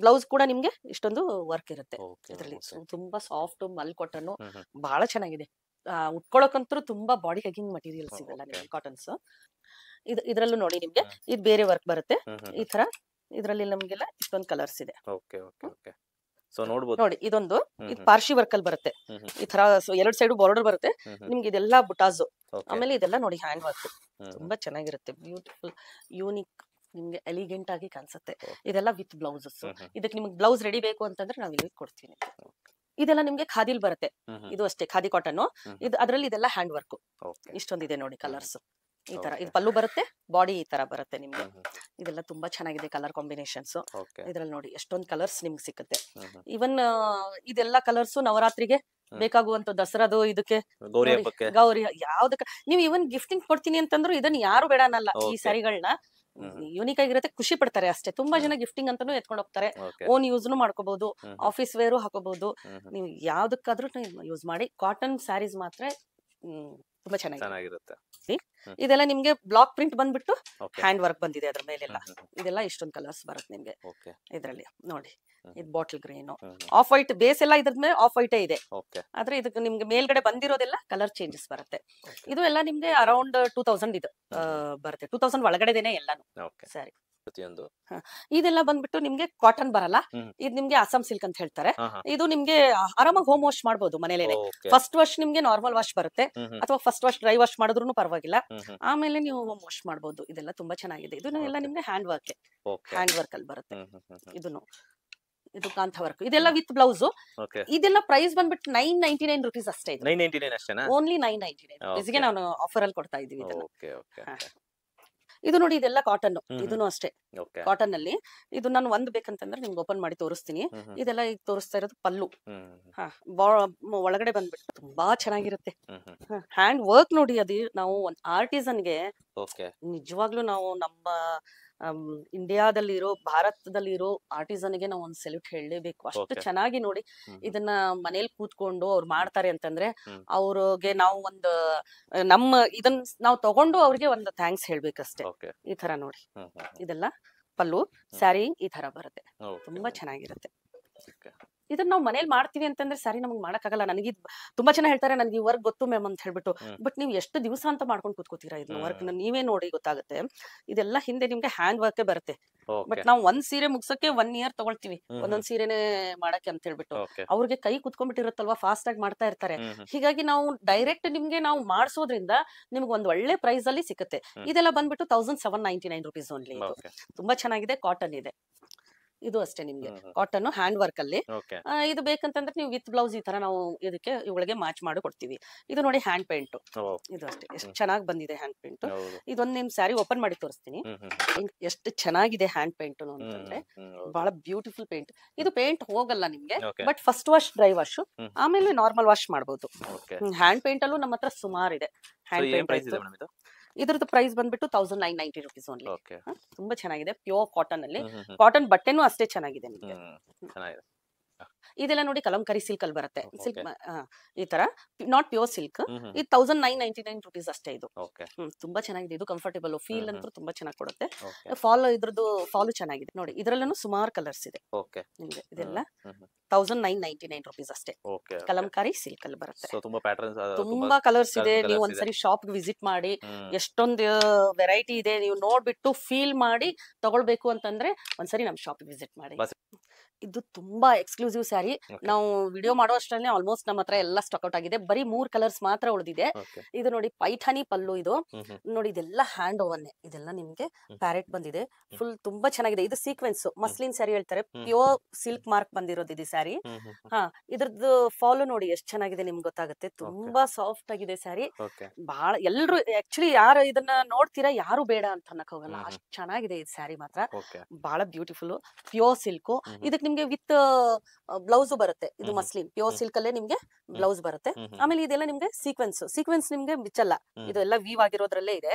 ಬ್ಲೌಸ್ ಕೂಡ ನಿಮ್ಗೆ ಇಷ್ಟೊಂದು ವರ್ಕ್ ಇರುತ್ತೆ ಇದ್ರಲ್ಲಿ. ತುಂಬಾ ಸಾಫ್ಟ್ ಮಲ್ ಕಾಟನ್, ಬಹಳ ಚೆನ್ನಾಗಿದೆ. ಉಟ್ಕೊಳಕಂತೂ ತುಂಬಾ ಬಾಡಿ ಹಗಿಂಗ್ ಮಟೀರಿಯಲ್ಸ್ ಇವೆಲ್ಲ ನಿಮ್ಗೆ ಕಾಟನ್ಸ್. ಇದ್ರಲ್ಲೂ ನೋಡಿ ನಿಮ್ಗೆ ಇದು ಬೇರೆ ವರ್ಕ್ ಬರುತ್ತೆ ಈ ತರ. ಇದ್ರಲ್ಲಿ ನಮ್ಗೆಲ್ಲ ಇಷ್ಟೊಂದು ಕಲರ್ಸ್ ಇದೆ ನೋಡಿ. ಇದೊಂದು ಇದು ಪಾರ್ಶಿ ವರ್ಕ್ ಅಲ್ಲಿ ಬರುತ್ತೆ ಈ ತರ. ಎರಡ್ ಸೈಡ್ ಬಾರ್ಡರ್ ಬರುತ್ತೆ ನಿಮ್ಗೆ. ಇದೆಲ್ಲ ಬುಟಾಸು. ಆಮೇಲೆ ಇದೆಲ್ಲ ನೋಡಿ ಹ್ಯಾಂಡ್ ವರ್ಕ್, ತುಂಬಾ ಚೆನ್ನಾಗಿರುತ್ತೆ, ಬ್ಯೂಟಿಫುಲ್, ಯೂನಿಕ್, ನಿಮ್ಗೆ ಎಲಿಗೆಂಟ್ ಆಗಿ ಕಾಣಿಸುತ್ತೆ. ಇದೆಲ್ಲ ವಿತ್ ಬ್ಲೌಸಸ್. ಇದಕ್ಕೆ ನಿಮ್ಗೆ ಬ್ಲೌಸ್ ರೆಡಿ ಬೇಕು ಅಂತಂದ್ರೆ ನಾವ್ ಇಲ್ಲಿ ಕೊಡ್ತೀನಿ. ಇದೆಲ್ಲ ನಿಮ್ಗೆ ಖಾದಿಲ್ ಬರುತ್ತೆ, ಇದು ಅಷ್ಟೇ ಖಾದಿ ಕಾಟನ್. ಅದ್ರಲ್ಲಿ ಇದೆಲ್ಲ ಹ್ಯಾಂಡ್ ವರ್ಕ್. ಇಷ್ಟೊಂದಿದೆ ನೋಡಿ ಕಲರ್ಸ್ ಈ ತರ. ಇದು ಪಲ್ಲು ಬರುತ್ತೆ, ಬಾಡಿ ಈ ತರ ಬರುತ್ತೆ ನಿಮ್ಗೆ. ಇದೆಲ್ಲ ತುಂಬಾ ಚೆನ್ನಾಗಿದೆ ಕಲರ್ ಕಾಂಬಿನೇಷನ್ಸ್. ಇದ್ರಲ್ಲಿ ನೋಡಿ ಎಷ್ಟೊಂದು ಕಲರ್ಸ್ ನಿಮ್ಗೆ ಸಿಕ್ಕುತ್ತೆ. ಇವನ್ ಇದೆಲ್ಲ ಕಲರ್ಸ್ ನವರಾತ್ರಿಗೆ ಬೇಕಾಗುವಂತ, ದಸರಾದು, ಇದಕ್ಕೆ ಗೌರಿ, ಯಾವ್ದಕ್ಕ ನೀವು ಇವನ್ ಗಿಫ್ಟಿಂಗ್ ಕೊಡ್ತೀನಿ ಅಂತಂದ್ರು ಇದನ್ನ ಯಾರು ಬೇಡ ಅನ್ನಲ್ಲ. ಈ ಸ್ಯಾರಿಗಳನ್ನ ಯೂನಿಕ್ ಆಗಿರುತ್ತೆ, ಖುಷಿ ಪಡ್ತಾರೆ ಅಷ್ಟೇ. ತುಂಬಾ ಜನ ಗಿಫ್ಟಿಂಗ್ ಅಂತಾನು ಎತ್ಕೊಂಡು ಹೋಗ್ತಾರೆ, ಓನ್ ಯೂಸ್ನು ಮಾಡ್ಕೋಬಹುದು, ಆಫೀಸ್ ವೇರು ಹಾಕೋಬಹುದು. ನೀವು ಯಾವ್ದಕ್ಕಾದ್ರೂ ಯೂಸ್ ಮಾಡಿ. ಕಾಟನ್ ಸ್ಯಾರೀಸ್ ಮಾತ್ರ ತುಂಬಾ ಚೆನ್ನಾಗಿರುತ್ತೆ. ಇದೆಲ್ಲ ನಿಮ್ಗೆ ಬ್ಲಾಕ್ ಪ್ರಿಂಟ್ ಬಂದ್ಬಿಟ್ಟು ಹ್ಯಾಂಡ್ ವರ್ಕ್ ಬಂದಿದೆ ಅದ್ರ ಮೇಲೆಲ್ಲ. ಇದೆಲ್ಲ ಇಷ್ಟೊಂದು ಕಲರ್ಸ್ ಬರುತ್ತೆ ನಿಮ್ಗೆ ಇದ್ರಲ್ಲಿ. ನೋಡಿ ಇದು bottle green, of white, base ಎಲ್ಲ ಇದ್ರ ಮೇಲೆ ಆಫ್ ವೈಟೇ ಇದೆ. ಆದ್ರೆ ಇದಕ್ಕೆ ನಿಮ್ಗೆ ಮೇಲ್ಗಡೆ ಬಂದಿರೋದೆಲ್ಲ ಕಲರ್ ಚೇಂಜಸ್ ಬರುತ್ತೆ. ಇದು ಎಲ್ಲ ನಿಮ್ಗೆ ಅರೌಂಡ್ 2000 ಇದು ಬರುತ್ತೆ. 2000 ಒಳಗಡೆದೇನೆ ಎಲ್ಲಾನು ಸರಿ. ಇದೆಲ್ಲ ಬಂದ್ಬಿಟ್ಟು ನಿಮ್ಗೆ ಕಾಟನ್ ಬರಲ್ಲ, ಇದು ನಿಮ್ಗೆ ಅಸ್ಸಾಂ ಸಿಲ್ಕ್ ಅಂತ ಹೇಳ್ತಾರೆ. ಇದು ನಿಮ್ಗೆ ಆರಾಮಾಗಿ ಹೋಮ್ ವಾಶ್ ಮಾಡಬಹುದು ಮನೇಲೇನೆ. ಫಸ್ಟ್ ವಾಶ್ ನಿಮ್ಗೆ ನಾರ್ಮಲ್ ವಾಶ್ ಬರುತ್ತೆ, ಅಥವಾ ಫಸ್ಟ್ ವಾಶ್ ಡ್ರೈ ವಾಶ್ ಮಾಡಿದ್ರು ಪರವಾಗಿಲ್ಲ. ಆಮೇಲೆ ನೀವು ಹೋಮ್ ವಾಶ್ ಮಾಡಬಹುದು. ಇದೆಲ್ಲ ತುಂಬಾ ಚೆನ್ನಾಗಿದೆ. ಇದನ್ನು ಎಲ್ಲ ನಿಮ್ಗೆ ಹ್ಯಾಂಡ್ ವರ್ಕ್ ಅಲ್ಲಿ ಬರುತ್ತೆ. ಇದು ಕಾಂಥ ವರ್ಕ್, ಇದೆಲ್ಲ ವಿತ್ ಬ್ಲೌಸ್. ಇದೆಲ್ಲ ಪ್ರೈಸ್ ಬಂದ್ಬಿಟ್ಟು 999 ರುಪೀಸ್ ಅಷ್ಟೇ. ಓನ್ಲಿ 999 ರುಪೀಸ್ಗೆ ನಾನು ಆಫರ್ ಅಲ್ಲಿ ಕೊಡ್ತಾ ಇದೀವಿ ಇದನ್ನ. ಇದು ನೋಡಿ ಇದೆಲ್ಲ ಕಾಟನ್, ಇದನ್ನು ಅಷ್ಟೇ ಕಾಟನ್ ಅಲ್ಲಿ. ಇದು ನಾನು ಒಂದು ಬೇಕಂತಂದ್ರೆ ನಿಮ್ಗೆ ಓಪನ್ ಮಾಡಿ ತೋರಿಸ್ತೀನಿ. ಇದೆಲ್ಲ ಈಗ ತೋರಿಸ್ತಾ ಇರೋದು ಪಲ್ಲು. ಒಳಗಡೆ ಬಂದ್ಬಿಟ್ಟು ತುಂಬಾ ಚೆನ್ನಾಗಿರುತ್ತೆ ಹ್ಯಾಂಡ್ ವರ್ಕ್ ನೋಡಿ. ಅದು ನಾವು ಒಂದು ಆರ್ಟಿಸನ್ಗೆ ನಿಜವಾಗ್ಲೂ ನಾವು ನಮ್ಮ ಇಂಡಿಯಾದಲ್ಲಿರೋ ಭಾರತದಲ್ಲಿರೋ ಆರ್ಟಿಸನ್ಗೆ ನಾವು ಒಂದು ಸೆಲ್ಯೂಟ್ ಹೇಳಲೇಬೇಕು. ಅಷ್ಟು ಚೆನ್ನಾಗಿ ನೋಡಿ ಇದನ್ನ ಮನೇಲಿ ಕೂತ್ಕೊಂಡು ಅವ್ರು ಮಾಡ್ತಾರೆ ಅಂತಂದ್ರೆ ಅವ್ರಿಗೆ ನಾವು ಒಂದು ನಮ್ಮ ಇದನ್ನ ನಾವು ತಗೊಂಡು ಅವ್ರಿಗೆ ಒಂದು ಥ್ಯಾಂಕ್ಸ್ ಹೇಳ್ಬೇಕಷ್ಟೇ. ಈ ತರ ನೋಡಿ ಇದೆಲ್ಲ ಪಲ್ಲು ಸ್ಯಾರಿ ಈ ತರ ಬರುತ್ತೆ, ತುಂಬಾ ಚೆನ್ನಾಗಿರುತ್ತೆ. ಇದನ್ನ ನಾವು ಮನೇಲಿ ಮಾಡ್ತೀವಿ ಅಂತಂದ್ರೆ ಸ್ಯಾರಿ ನಮ್ಗೆ ಮಾಡಕ್ಕಾಗಲ್ಲ. ನನಗೆ ತುಂಬಾ ಜನ ಹೇಳ್ತಾರೆ ನನಗೆ ಈ ವರ್ಕ್ ಗೊತ್ತು ಮ್ಯಾಮ್ ಅಂತ ಹೇಳ್ಬಿಟ್ಟು, ಬಟ್ ನೀವು ಎಷ್ಟು ದಿವಸ ಅಂತ ಮಾಡ್ಕೊಂಡು ಕೂತ್ಕೋತೀರಾ ಇದನ್ನ ವರ್ಕ್? ನೀವೇ ನೋಡಿ ಗೊತ್ತಾಗುತ್ತೆ. ಇದೆಲ್ಲ ಹಿಂದೆ ನಿಮ್ಗೆ ಹ್ಯಾಂಡ್ ವರ್ಕ್ ಬರುತ್ತೆ. ಬಟ್ ನಾವು ಒಂದ್ ಸೀರೆ ಮುಗ್ಸಕ್ಕೆ 1 year ತಗೊಳ್ತೀವಿ ಒಂದೊಂದ್ ಸೀರೆನೆ ಮಾಡಕ್ಕೆ ಅಂತ ಹೇಳ್ಬಿಟ್ಟು. ಅವ್ರಿಗೆ ಕೈ ಕುತ್ಕೊಂಡ್ಬಿಟ್ಟಿರುತ್ತಲ್ವಾ, ಫಾಸ್ಟ್ ಆಗಿ ಮಾಡ್ತಾ ಇರ್ತಾರೆ. ಹೀಗಾಗಿ ನಾವು ಡೈರೆಕ್ಟ್ ನಿಮ್ಗೆ ನಾವು ಮಾಡಿಸೋದ್ರಿಂದ ನಿಮ್ಗೆ ಒಂದ್ ಒಳ್ಳೆ ಪ್ರೈಸ್ ಅಲ್ಲಿ ಸಿಗುತ್ತೆ. ಇದೆಲ್ಲ ಬಂದ್ಬಿಟ್ಟು 1799 rupees ಓನ್ಲಿ. ತುಂಬಾ ಚೆನ್ನಾಗಿದೆ, ಕಾಟನ್ ಇದೆ. ಇದು ಅಷ್ಟೇ ನಿಮ್ಗೆ ಕಾಟನ್ ಹ್ಯಾಂಡ್ ವರ್ಕ್ ಅಲ್ಲಿ. ಇದು ಬೇಕಂತಂದ್ರೆ ನೀವು ವಿತ್ ಬ್ಲೌಸ್ ಈ ತರ ನಾವು ಇದಕ್ಕೆ ಇವಳಿಗೆ ಮ್ಯಾಚ್ ಮಾಡಿ ಕೊಡ್ತೀವಿ. ಇದು ನೋಡಿ ಹ್ಯಾಂಡ್ ಪೇಂಟ್, ಇದು ಅಷ್ಟೇ ಎಷ್ಟು ಚೆನ್ನಾಗಿ ಬಂದಿದೆ ಹ್ಯಾಂಡ್ ಪೇಂಟ್. ಇದೊಂದು ನಿಮ್ ಸ್ಯಾರಿ ಓಪನ್ ಮಾಡಿ ತೋರಿಸ್ತೀನಿ ಎಷ್ಟು ಚೆನ್ನಾಗಿದೆ ಹ್ಯಾಂಡ್ ಪೇಂಟ್ ಅಂತಂದ್ರೆ. ಬಹಳ ಬ್ಯೂಟಿಫುಲ್ ಪೇಂಟ್. ಇದು ಪೇಂಟ್ ಹೋಗಲ್ಲ ನಿಮ್ಗೆ, but first wash dry wash, ಆಮೇಲೆ ನಾರ್ಮಲ್ ವಾಶ್ ಮಾಡಬಹುದು. ಹ್ಯಾಂಡ್ ಪೇಂಟ್ ಅಲ್ಲೂ ನಮ್ಮ ಹತ್ರ ಸುಮಾರು ಇದೆ ಹ್ಯಾಂಡ್ ಪೇಂಟ್. ಇದ್ರದ್ದು ಪ್ರೈಸ್ ಬಂದ್ಬಿಟ್ಟು 1990 rupees ಓನ್ಲಿ. ತುಂಬಾ ಚೆನ್ನಾಗಿದೆ, ಪ್ಯೂರ್ ಕಾಟನ್ ಅಲ್ಲಿ. ಕಾಟನ್ ಬಟ್ಟೆನೂ ಅಷ್ಟೇ ಚೆನ್ನಾಗಿದೆ ನಿಮಗೆ. ಇದೆಲ್ಲ ನೋಡಿ ಕಲಂಕಾರಿ ಸಿಲ್ಕ್ ಅಲ್ಲಿ ಬರುತ್ತೆ. ಸಿಲ್ಕ್ ಈ ತರ ನಾಟ್ ಪ್ಯೂರ್ ಸಿಲ್ಕ್. ಇದು 1999 rupees ಅಷ್ಟೇ. ಇದು ತುಂಬಾ ಚೆನ್ನಾಗಿದೆ, ಇದು ಕಂಫರ್ಟೇಬಲ್, ಫೀಲ್ ಅಂತೂ ತುಂಬಾ ಚೆನ್ನಾಗಿ ಕೊಡುತ್ತೆ. ಫಾಲ್ ಇದ್ರದ್ದು ಫಾಲು ಚೆನ್ನಾಗಿದೆ ನೋಡಿ. ಇದ್ರಲ್ಲೂ ಸುಮಾರು ಕಲರ್ಸ್ ಇದೆ ನಿಮ್ಗೆ. ಇದೆಲ್ಲ 1999 rupees ಅಷ್ಟೇ. ಕಲಂಕಾರಿ ಸಿಲ್ಕ್ ಅಲ್ಲಿ ಬರುತ್ತೆ. ತುಂಬಾ ಕಲರ್ಸ್ ಇದೆ. ನೀವು ಒಂದ್ಸರಿ ಶಾಪ್ ವಿಸಿಟ್ ಮಾಡಿ, ಎಷ್ಟೊಂದು ವೆರೈಟಿ ಇದೆ, ನೀವು ನೋಡ್ಬಿಟ್ಟು ಫೀಲ್ ಮಾಡಿ ತಗೊಳ್ಬೇಕು ಅಂತಂದ್ರೆ ಒಂದ್ಸರಿ ನಮ್ ಶಾಪ್ ವಿಸಿಟ್ ಮಾಡಿ. ಇದು ತುಂಬಾ ಎಕ್ಸ್ಕ್ಲೂಸಿವ್ ಸ್ಯಾರಿ. ನಾವು ವಿಡಿಯೋ ಮಾಡೋ ಅಷ್ಟರಲ್ಲಿ ಆಲ್ಮೋಸ್ಟ್ ನಮ್ಮ ಹತ್ರ ಎಲ್ಲ ಸ್ಟಾಕ್ ಔಟ್ ಆಗಿದೆ. ಬರೀ 3 ಕಲರ್ಸ್ ಮಾತ್ರ ಉಳಿದಿದೆ. ಇದು ನೋಡಿ ಪೈಠಾನಿ ಪಲ್ಲು. ಇದು ನೋಡಿ ಇದೆಲ್ಲ ಹ್ಯಾಂಡ್ ಓವನ್ನೇ. ಇದೆಲ್ಲ ನಿಮ್ಗೆ ಪ್ಯಾರೆಟ್ ಬಂದಿದೆ, ಫುಲ್ ತುಂಬಾ ಚೆನ್ನಾಗಿದೆ. ಇದು ಸೀಕ್ವೆನ್ಸ್ ಮಸ್ಲಿನ್ ಸ್ಯಾರಿ ಹೇಳ್ತಾರೆ, ಪ್ಯೂರ್ ಸಿಲ್ಕ್ ಮಾರ್ಕ್ ಬಂದಿರೋದು ಇದು ಸ್ಯಾರಿ. ಇದ್ರದ್ದು ಫಾಲು ನೋಡಿ ಎಷ್ಟು ಚೆನ್ನಾಗಿದೆ, ನಿಮ್ಗೆ ಗೊತ್ತಾಗುತ್ತೆ. ತುಂಬಾ ಸಾಫ್ಟ್ ಆಗಿದೆ ಸ್ಯಾರಿ. ಬಹಳ ಎಲ್ರು ಆಕ್ಚುಲಿ ಯಾರು ಇದನ್ನ ನೋಡ್ತೀರಾ ಯಾರು ಬೇಡ ಅಂತ ಅನ್ನಕ್ ಹೋಗಲ್ಲ, ಅಷ್ಟು ಚೆನ್ನಾಗಿದೆ ಇದು ಸ್ಯಾರಿ ಮಾತ್ರ. ಬಹಳ ಬ್ಯೂಟಿಫುಲ್ ಪ್ಯೂರ್ ಸಿಲ್ಕ್. ಇದಕ್ಕೆ ನಿಮ್ಗೆ ವಿತ್ ಬ್ಲೌಸ್ ಬರುತ್ತೆ. ಇದು ಮಸ್ಲಿನ್ ಪ್ಯೂರ್ ಸಿಲ್ಕ್ ಅಲ್ಲೇ ನಿಮ್ಗೆ ಬ್ಲೌಸ್ ಬರುತ್ತೆ. ಆಮೇಲೆ ಇದೆಲ್ಲ ನಿಮ್ಗೆ ಸೀಕ್ವೆನ್ಸ್ ನಿಮ್ಗೆ ಬಿಚ್ಚಲ್ಲ, ಇದು ಎಲ್ಲ ವೀವ್ ಆಗಿರೋದ್ರಲ್ಲೇ ಇದೆ.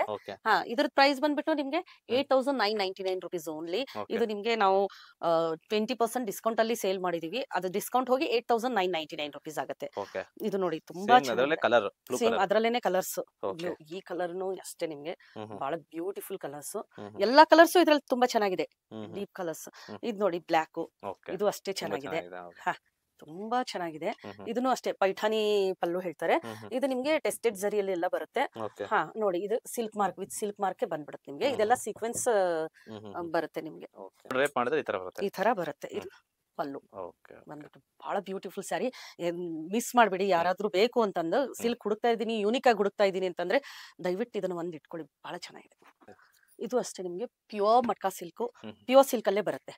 ಇದ್ರ ಪ್ರೈಸ್ ಬಂದ್ಬಿಟ್ಟು ನಿಮ್ಗೆ 8999 rupees ಓನ್ಲಿ. ಇದು ನಿಮ್ಗೆ ನಾವು 20% ಡಿಸ್ಕೌಂಟ್ ಅಲ್ಲಿ ಸೇಲ್ ಮಾಡಿದೀವಿ. ಅದು ಡಿಸ್ಕೌಂಟ್ ಹೋಗಿ 8999 rupees ಆಗುತ್ತೆ. ಇದು ನೋಡಿ ತುಂಬಾ ಸೇಮ್ ಅದ್ರಲ್ಲೇನೆ ಕಲರ್ಸ್. ಈ ಕಲರ್ನು ಅಷ್ಟೇ ನಿಮ್ಗೆ ಬಹಳ ಬ್ಯೂಟಿಫುಲ್ ಕಲರ್ಸ್. ಎಲ್ಲಾ ಕಲರ್ಸ್ ಇದ್ರಲ್ಲಿ ತುಂಬಾ ಚೆನ್ನಾಗಿದೆ, ಡೀಪ್ ಕಲರ್ಸ್. ಇದು ನೋಡಿ ಬ್ಲಾಕ್, ಇದು ಅಷ್ಟೇ ಚೆನ್ನಾಗಿದೆ. ತುಂಬಾ ಚೆನ್ನಾಗಿದೆ. ಇದನ್ನು ಅಷ್ಟೇ ಪೈಠಾನಿ ಪಲ್ಲು ಹೇಳ್ತಾರೆ. ಇದು ನಿಮ್ಗೆ ಟೆಸ್ಟೆಡ್ ಜರಿಯಲ್ಲಿ ಎಲ್ಲ ಬರುತ್ತೆ. ನೋಡಿ ಇದು silk mark with silk mark ಬಂದ್ಬಿಡುತ್ತೆ ನಿಮ್ಗೆ. ಇದೆಲ್ಲ ಸೀಕ್ವೆನ್ಸ್ ಬರುತ್ತೆ ನಿಮ್ಗೆ, ಈ ತರ ಬರುತ್ತೆ. ಇದು ಪಲ್ಲು ಬಂದ್ಬಿಟ್ಟು ಬಹಳ ಬ್ಯೂಟಿಫುಲ್ ಸ್ಯಾರಿ. ಮಿಸ್ ಮಾಡ್ಬೇಡಿ. ಯಾರಾದ್ರೂ ಬೇಕು ಅಂತಂದು ಸಿಲ್ಕ್ ಹುಡುಕ್ತಾ ಇದೀನಿ, ಯೂನಿಕ್ ಆಗಿ ಹುಡುಕ್ತಾ ಇದೀನಿ ಅಂತಂದ್ರೆ ದಯವಿಟ್ಟು ಇದನ್ನ ಒಂದ್ ಇಟ್ಕೊಳ್ಳಿ, ಬಹಳ ಚೆನ್ನಾಗಿದೆ. ಇದು ಅಷ್ಟೇ ನಿಮ್ಗೆ ಪ್ಯೂರ್ ಮಟ್ಕಾ ಸಿಲ್ಕ್, ಪ್ಯೂರ್ ಸಿಲ್ಕ್ ಅಲ್ಲೇ ಬರುತ್ತೆ.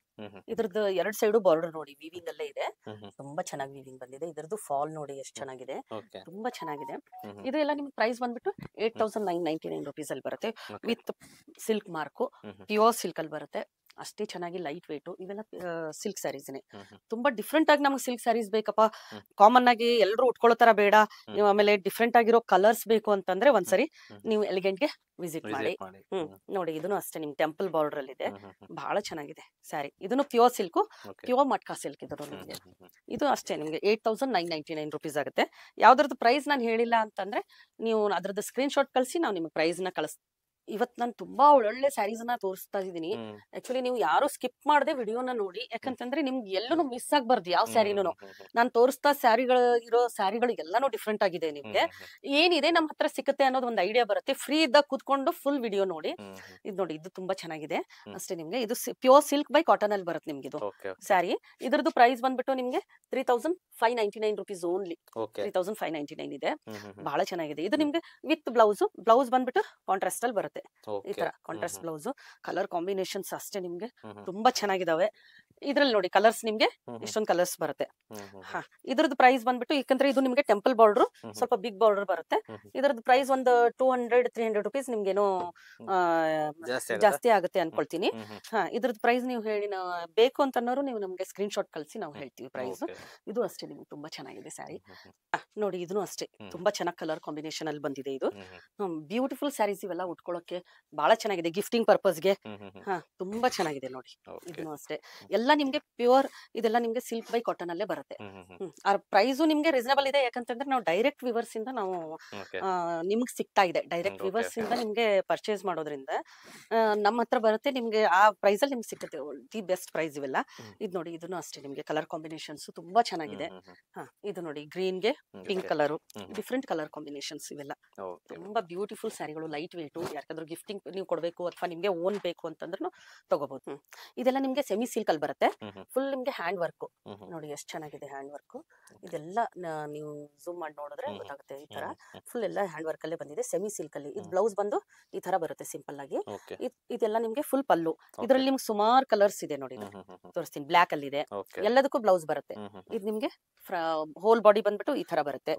ಇದ್ರದ್ದು 2 ಸೈಡು ಬಾರ್ಡರ್ ನೋಡಿ ವಿವಿಂಗ್ ಅಲ್ಲೇ ಇದೆ. ತುಂಬಾ ಚೆನ್ನಾಗಿ ವಿವಿಂಗ್ ಬಂದಿದೆ. ಇದ್ರದ್ದು ಫಾಲ್ ನೋಡಿ ಎಷ್ಟು ಚೆನ್ನಾಗಿದೆ, ತುಂಬಾ ಚೆನ್ನಾಗಿದೆ. ಇದು ಎಲ್ಲ ನಿಮ್ಗೆ ಪ್ರೈಸ್ ಬಂದ್ಬಿಟ್ಟು 8999 rupees ಅಲ್ಲಿ ಬರುತ್ತೆ with silk mark. Pure silk ಅಲ್ಲಿ ಬರುತ್ತೆ, ಅಷ್ಟೇ ಚೆನ್ನಾಗಿ ಲೈಟ್ ವೇಟ್. ಇವೆಲ್ಲ ಸಿಲ್ಕ್ ಸ್ಯಾರೀಸ್ನೇ. ತುಂಬಾ ಡಿಫ್ರೆಂಟ್ ಆಗಿ ನಮ್ಗೆ ಸಿಲ್ಕ್ ಸ್ಯಾರೀಸ್ ಬೇಕಪ್ಪ, ಕಾಮನ್ ಆಗಿ ಎಲ್ಲರೂ ಉಟ್ಕೊಳ್ಳೋ ತರ ಬೇಡ, ನೀವು ಆಮೇಲೆ ಡಿಫ್ರೆಂಟ್ ಆಗಿರೋ ಕಲರ್ಸ್ ಬೇಕು ಅಂತಂದ್ರೆ ಒಂದ್ಸರಿ ನೀವು ಎಲಿಗೆಂಟ್ಗೆ ವಿಸಿಟ್ ಮಾಡಿ. ನೋಡಿ ಇದನ್ನು ಅಷ್ಟೇ ನಿಮ್ ಟೆಂಪಲ್ ಬಾರ್ಡರ್ ಅಲ್ಲಿ ಇದೆ, ಬಹಳ ಚೆನ್ನಾಗಿದೆ ಸ್ಯಾರಿ. ಇದನ್ನು ಪ್ಯೂರ್ ಸಿಲ್ಕ್, ಪ್ಯೂರ್ ಮಟ್ಕಾ ಸಿಲ್ಕ್. ಇದು ನಿಮಗೆ ಇದು ಅಷ್ಟೇ ನಿಮ್ಗೆ 8999 rupees ಆಗುತ್ತೆ. ಯಾವ್ದ್ರದ್ದು ಪ್ರೈಸ್ ನಾನು ಹೇಳಿಲ್ಲ ಅಂತಂದ್ರೆ ನೀವು ಅದ್ರದ್ದು ಸ್ಕ್ರೀನ್ ಶಾಟ್ ಕಳಿಸಿ, ನಾವು ನಿಮ್ಗೆ ಪ್ರೈಸ್ ನ ಕಳಿಸ್ತೀವಿ. ಇವತ್ತು ನಾನು ತುಂಬಾ ಒಳ್ಳೊಳ್ಳೆ ಸ್ಯಾರೀಸ್ ನ ತೋರಿಸ್ತಾ ಇದ್ದೀನಿ. ಆಕ್ಚುಲಿ ನೀವು ಯಾರು ಸ್ಕಿಪ್ ಮಾಡದೆ ವಿಡಿಯೋನ ನೋಡಿ, ಯಾಕಂತಂದ್ರೆ ನಿಮ್ಗೆ ಎಲ್ಲೂ ಮಿಸ್ ಆಗ್ಬಾರ್ದು ಯಾವ ಸ್ಯಾರಿನೂ. ನಾನು ತೋರಿಸ್ತಾ ಸ್ಯಾರಿಗಳು ಇರೋ ಸ್ಯಾರಿಗಳು ಎಲ್ಲಾನು ಡಿಫ್ರೆಂಟ್ ಆಗಿದೆ. ನಿಮ್ಗೆ ಏನಿದೆ ನಮ್ಮ ಹತ್ರ ಸಿಕ್ಕತ್ತೆ ಅನ್ನೋದು ಒಂದು ಐಡಿಯಾ ಬರುತ್ತೆ. ಫ್ರೀ ಇದ್ದಾಗ ಕೂತ್ಕೊಂಡು ಫುಲ್ ವಿಡಿಯೋ ನೋಡಿ. ಇದು ನೋಡಿ ಇದು ತುಂಬಾ ಚೆನ್ನಾಗಿದೆ ಅಷ್ಟೇ. ನಿಮ್ಗೆ ಇದು ಪ್ಯೂರ್ ಸಿಲ್ಕ್ ಬೈ ಕಾಟನ್ ಅಲ್ಲಿ ಬರುತ್ತೆ ನಿಮ್ಗೆ ಇದು ಸ್ಯಾರಿ. ಇದ್ರದ್ದು ಪ್ರೈಸ್ ಬಂದ್ಬಿಟ್ಟು ನಿಮ್ಗೆ 3599 rupees ಓನ್ಲಿ. 3599 ಇದೆ, ಬಹಳ ಚೆನ್ನಾಗಿದೆ. ಇದು ನಿಮ್ಗೆ ವಿತ್ ಬ್ಲೌಸ್ ಬಂದ್ಬಿಟ್ಟು ಕಾಂಟ್ರಾಸ್ಟ್ ಅಲ್ಲಿ ಬರುತ್ತೆ. ಈ ತರ ಕಾಂಟ್ರಾಸ್ಟ್ ಬ್ಲೌಸ್, ಕಲರ್ ಕಾಂಬಿನೇಷನ್ಸ್ ಅಷ್ಟೇ ನಿಮ್ಗೆ ತುಂಬಾ ಚೆನ್ನಾಗಿದಾವೆ. ಇದ್ರಲ್ಲಿ ನೋಡಿ ಕಲರ್ಸ್ ನಿಮ್ಗೆ ಇಷ್ಟೊಂದು ಕಲರ್ಸ್ ಬರುತ್ತೆ. ಇದ್ರದ್ದು ಪ್ರೈಸ್ ಬಂದ್ಬಿಟ್ಟು, ಯಾಕಂದ್ರೆ ಇದು ನಿಮ್ಗೆ ಟೆಂಪಲ್ ಬಾರ್ಡರ್, ಸ್ವಲ್ಪ ಬಿಗ್ ಬಾರ್ಡರ್ ಬರುತ್ತೆ. ಇದ್ರದ್ದು ಪ್ರೈಸ್ ಒಂದು 200-300 rupees ನಿಮ್ಗೇನೋ ಜಾಸ್ತಿ ಆಗುತ್ತೆ ಅನ್ಕೊಳ್ತೀನಿ. ಇದ್ರದ್ದು ಪ್ರೈಸ್ ನೀವು ಹೇಳಿ ಬೇಕು ಅಂತನ್ನೋರು ನೀವು ನಮ್ಗೆ ಸ್ಕ್ರೀನ್ ಶಾಟ್ ಕಳಿಸಿ, ನಾವು ಹೇಳ್ತೀವಿ ಪ್ರೈಸ್. ಇದು ಅಷ್ಟೇ ನಿಮ್ಗೆ ತುಂಬಾ ಚೆನ್ನಾಗಿದೆ ಸ್ಯಾರಿ. ನೋಡಿ ಇದನ್ನು ಅಷ್ಟೇ ತುಂಬಾ ಚೆನ್ನಾಗಿ ಕಲರ್ ಕಾಂಬಿನೇಷನ್ ಅಲ್ಲಿ ಬಂದಿದೆ. ಇದು ಬ್ಯೂಟಿಫುಲ್ ಸ್ಯಾರೀಸ್ ಇವೆಲ್ಲ ಉಟ್ಕೊಳ್ಳೋಕೆ ಓಕೆ, ಬಹಳ ಚೆನ್ನಾಗಿದೆ ಗಿಫ್ಟಿಂಗ್ ಪರ್ಪಸ್ಗೆ. ಹಾ, ತುಂಬಾ ಚೆನ್ನಾಗಿದೆ ನೋಡಿ. ಇದನ್ನು ಅಷ್ಟೇ ಎಲ್ಲ ನಿಮ್ಗೆ ಪ್ಯೂರ್, ಇದೆಲ್ಲ ನಿಮ್ಗೆ ಸಿಲ್ಕ್ ಬೈ ಕಾಟನ್ ಅಲ್ಲೇ ಬರುತ್ತೆ. ಆ ಪ್ರೈಸು ನಿಮ್ಗೆ ರೀಸನಬಲ್ ಇದೆ, ಯಾಕಂತಂದ್ರೆ ನಾವು ಡೈರೆಕ್ಟ್ ವಿವರ್ಸ್ ಇಂದ ನಾವು ನಿಮ್ಗೆ ಸಿಗ್ತಾ ಇದೆ. ಡೈರೆಕ್ಟ್ ವಿವರ್ಸ್ ಇಂದ ನಿಮ್ಗೆ ಪರ್ಚೇಸ್ ಮಾಡೋದ್ರಿಂದ ನಮ್ಮ ಹತ್ರ ಬರುತ್ತೆ, ನಿಮ್ಗೆ ಆ ಪ್ರೈಸ್ ಅಲ್ಲಿ ನಿಮ್ಗೆ ಸಿಗುತ್ತೆ ದಿ ಬೆಸ್ಟ್ ಪ್ರೈಸ್ ಇವೆಲ್ಲ. ಇದು ನೋಡಿ, ಇದನ್ನು ಅಷ್ಟೇ ನಿಮ್ಗೆ ಕಲರ್ ಕಾಂಬಿನೇಷನ್ಸ್ ತುಂಬಾ ಚೆನ್ನಾಗಿದೆ. ಹಾ, ಇದು ನೋಡಿ ಗ್ರೀನ್ಗೆ pink colour, different colour combinations ಇವೆಲ್ಲ ತುಂಬಾ ಬ್ಯೂಟಿಫುಲ್ ಸ್ಯಾರಿಗಳು, ಲೈಟ್ ವೇಟ್. ಯಾಕಂದ್ರೆ ಗಿಫ್ಟಿಂಗ್ ನೀವು ಕೊಡಬೇಕು ಅಥವಾ ನಿಮ್ಗೆ ಓನ್ ಬೇಕು ಅಂತಂದ್ರೂ ತಗೋಬಹುದು. ಇದೆಲ್ಲ ನಿಮ್ಗೆ ಸೆಮಿ ಸಿಲ್ಕ್ ಅಲ್ಲಿ ಬರುತ್ತೆ, ಫುಲ್ ನಿಮ್ಗೆ ಹ್ಯಾಂಡ್ ವರ್ಕ್. ನೋಡಿ ಎಷ್ಟು ಚೆನ್ನಾಗಿದೆ ಹ್ಯಾಂಡ್ ವರ್ಕ್. ಇದೆಲ್ಲ ನೀವು ಝೂಮ್ ಮಾಡಿ ನೋಡಿದ್ರೆ ಗೊತ್ತಾಗುತ್ತೆ. ಈ ತರ ಫುಲ್ ಎಲ್ಲ ಹ್ಯಾಂಡ್ ವರ್ಕ್ ಅಲ್ಲೇ ಬಂದಿದೆ, ಸೆಮಿ ಸಿಲ್ಕ್ ಅಲ್ಲಿ. ಇದು ಬ್ಲೌಸ್ ಬಂದು ಈ ತರ ಬರುತ್ತೆ ಸಿಂಪಲ್ ಆಗಿ. ಇದೆಲ್ಲ ನಿಮ್ಗೆ ಫುಲ್ ಪಲ್ಲು. ಇದ್ರಲ್ಲಿ ನಿಮ್ಗೆ ಸುಮಾರು ಕಲರ್ಸ್ ಇದೆ ನೋಡಿ, ತೋರಿಸ್ತೀನಿ. ಬ್ಲಾಕ್ ಅಲ್ಲಿ ಇದೆ, ಎಲ್ಲದಕ್ಕೂ ಬ್ಲೌಸ್ ಬರುತ್ತೆ. ಇದು ನಿಮ್ಗೆ ಹೋಲ್ ಬಾಡಿ ಬಂದ್ಬಿಟ್ಟು ಈ ತರ ಬರುತ್ತೆ.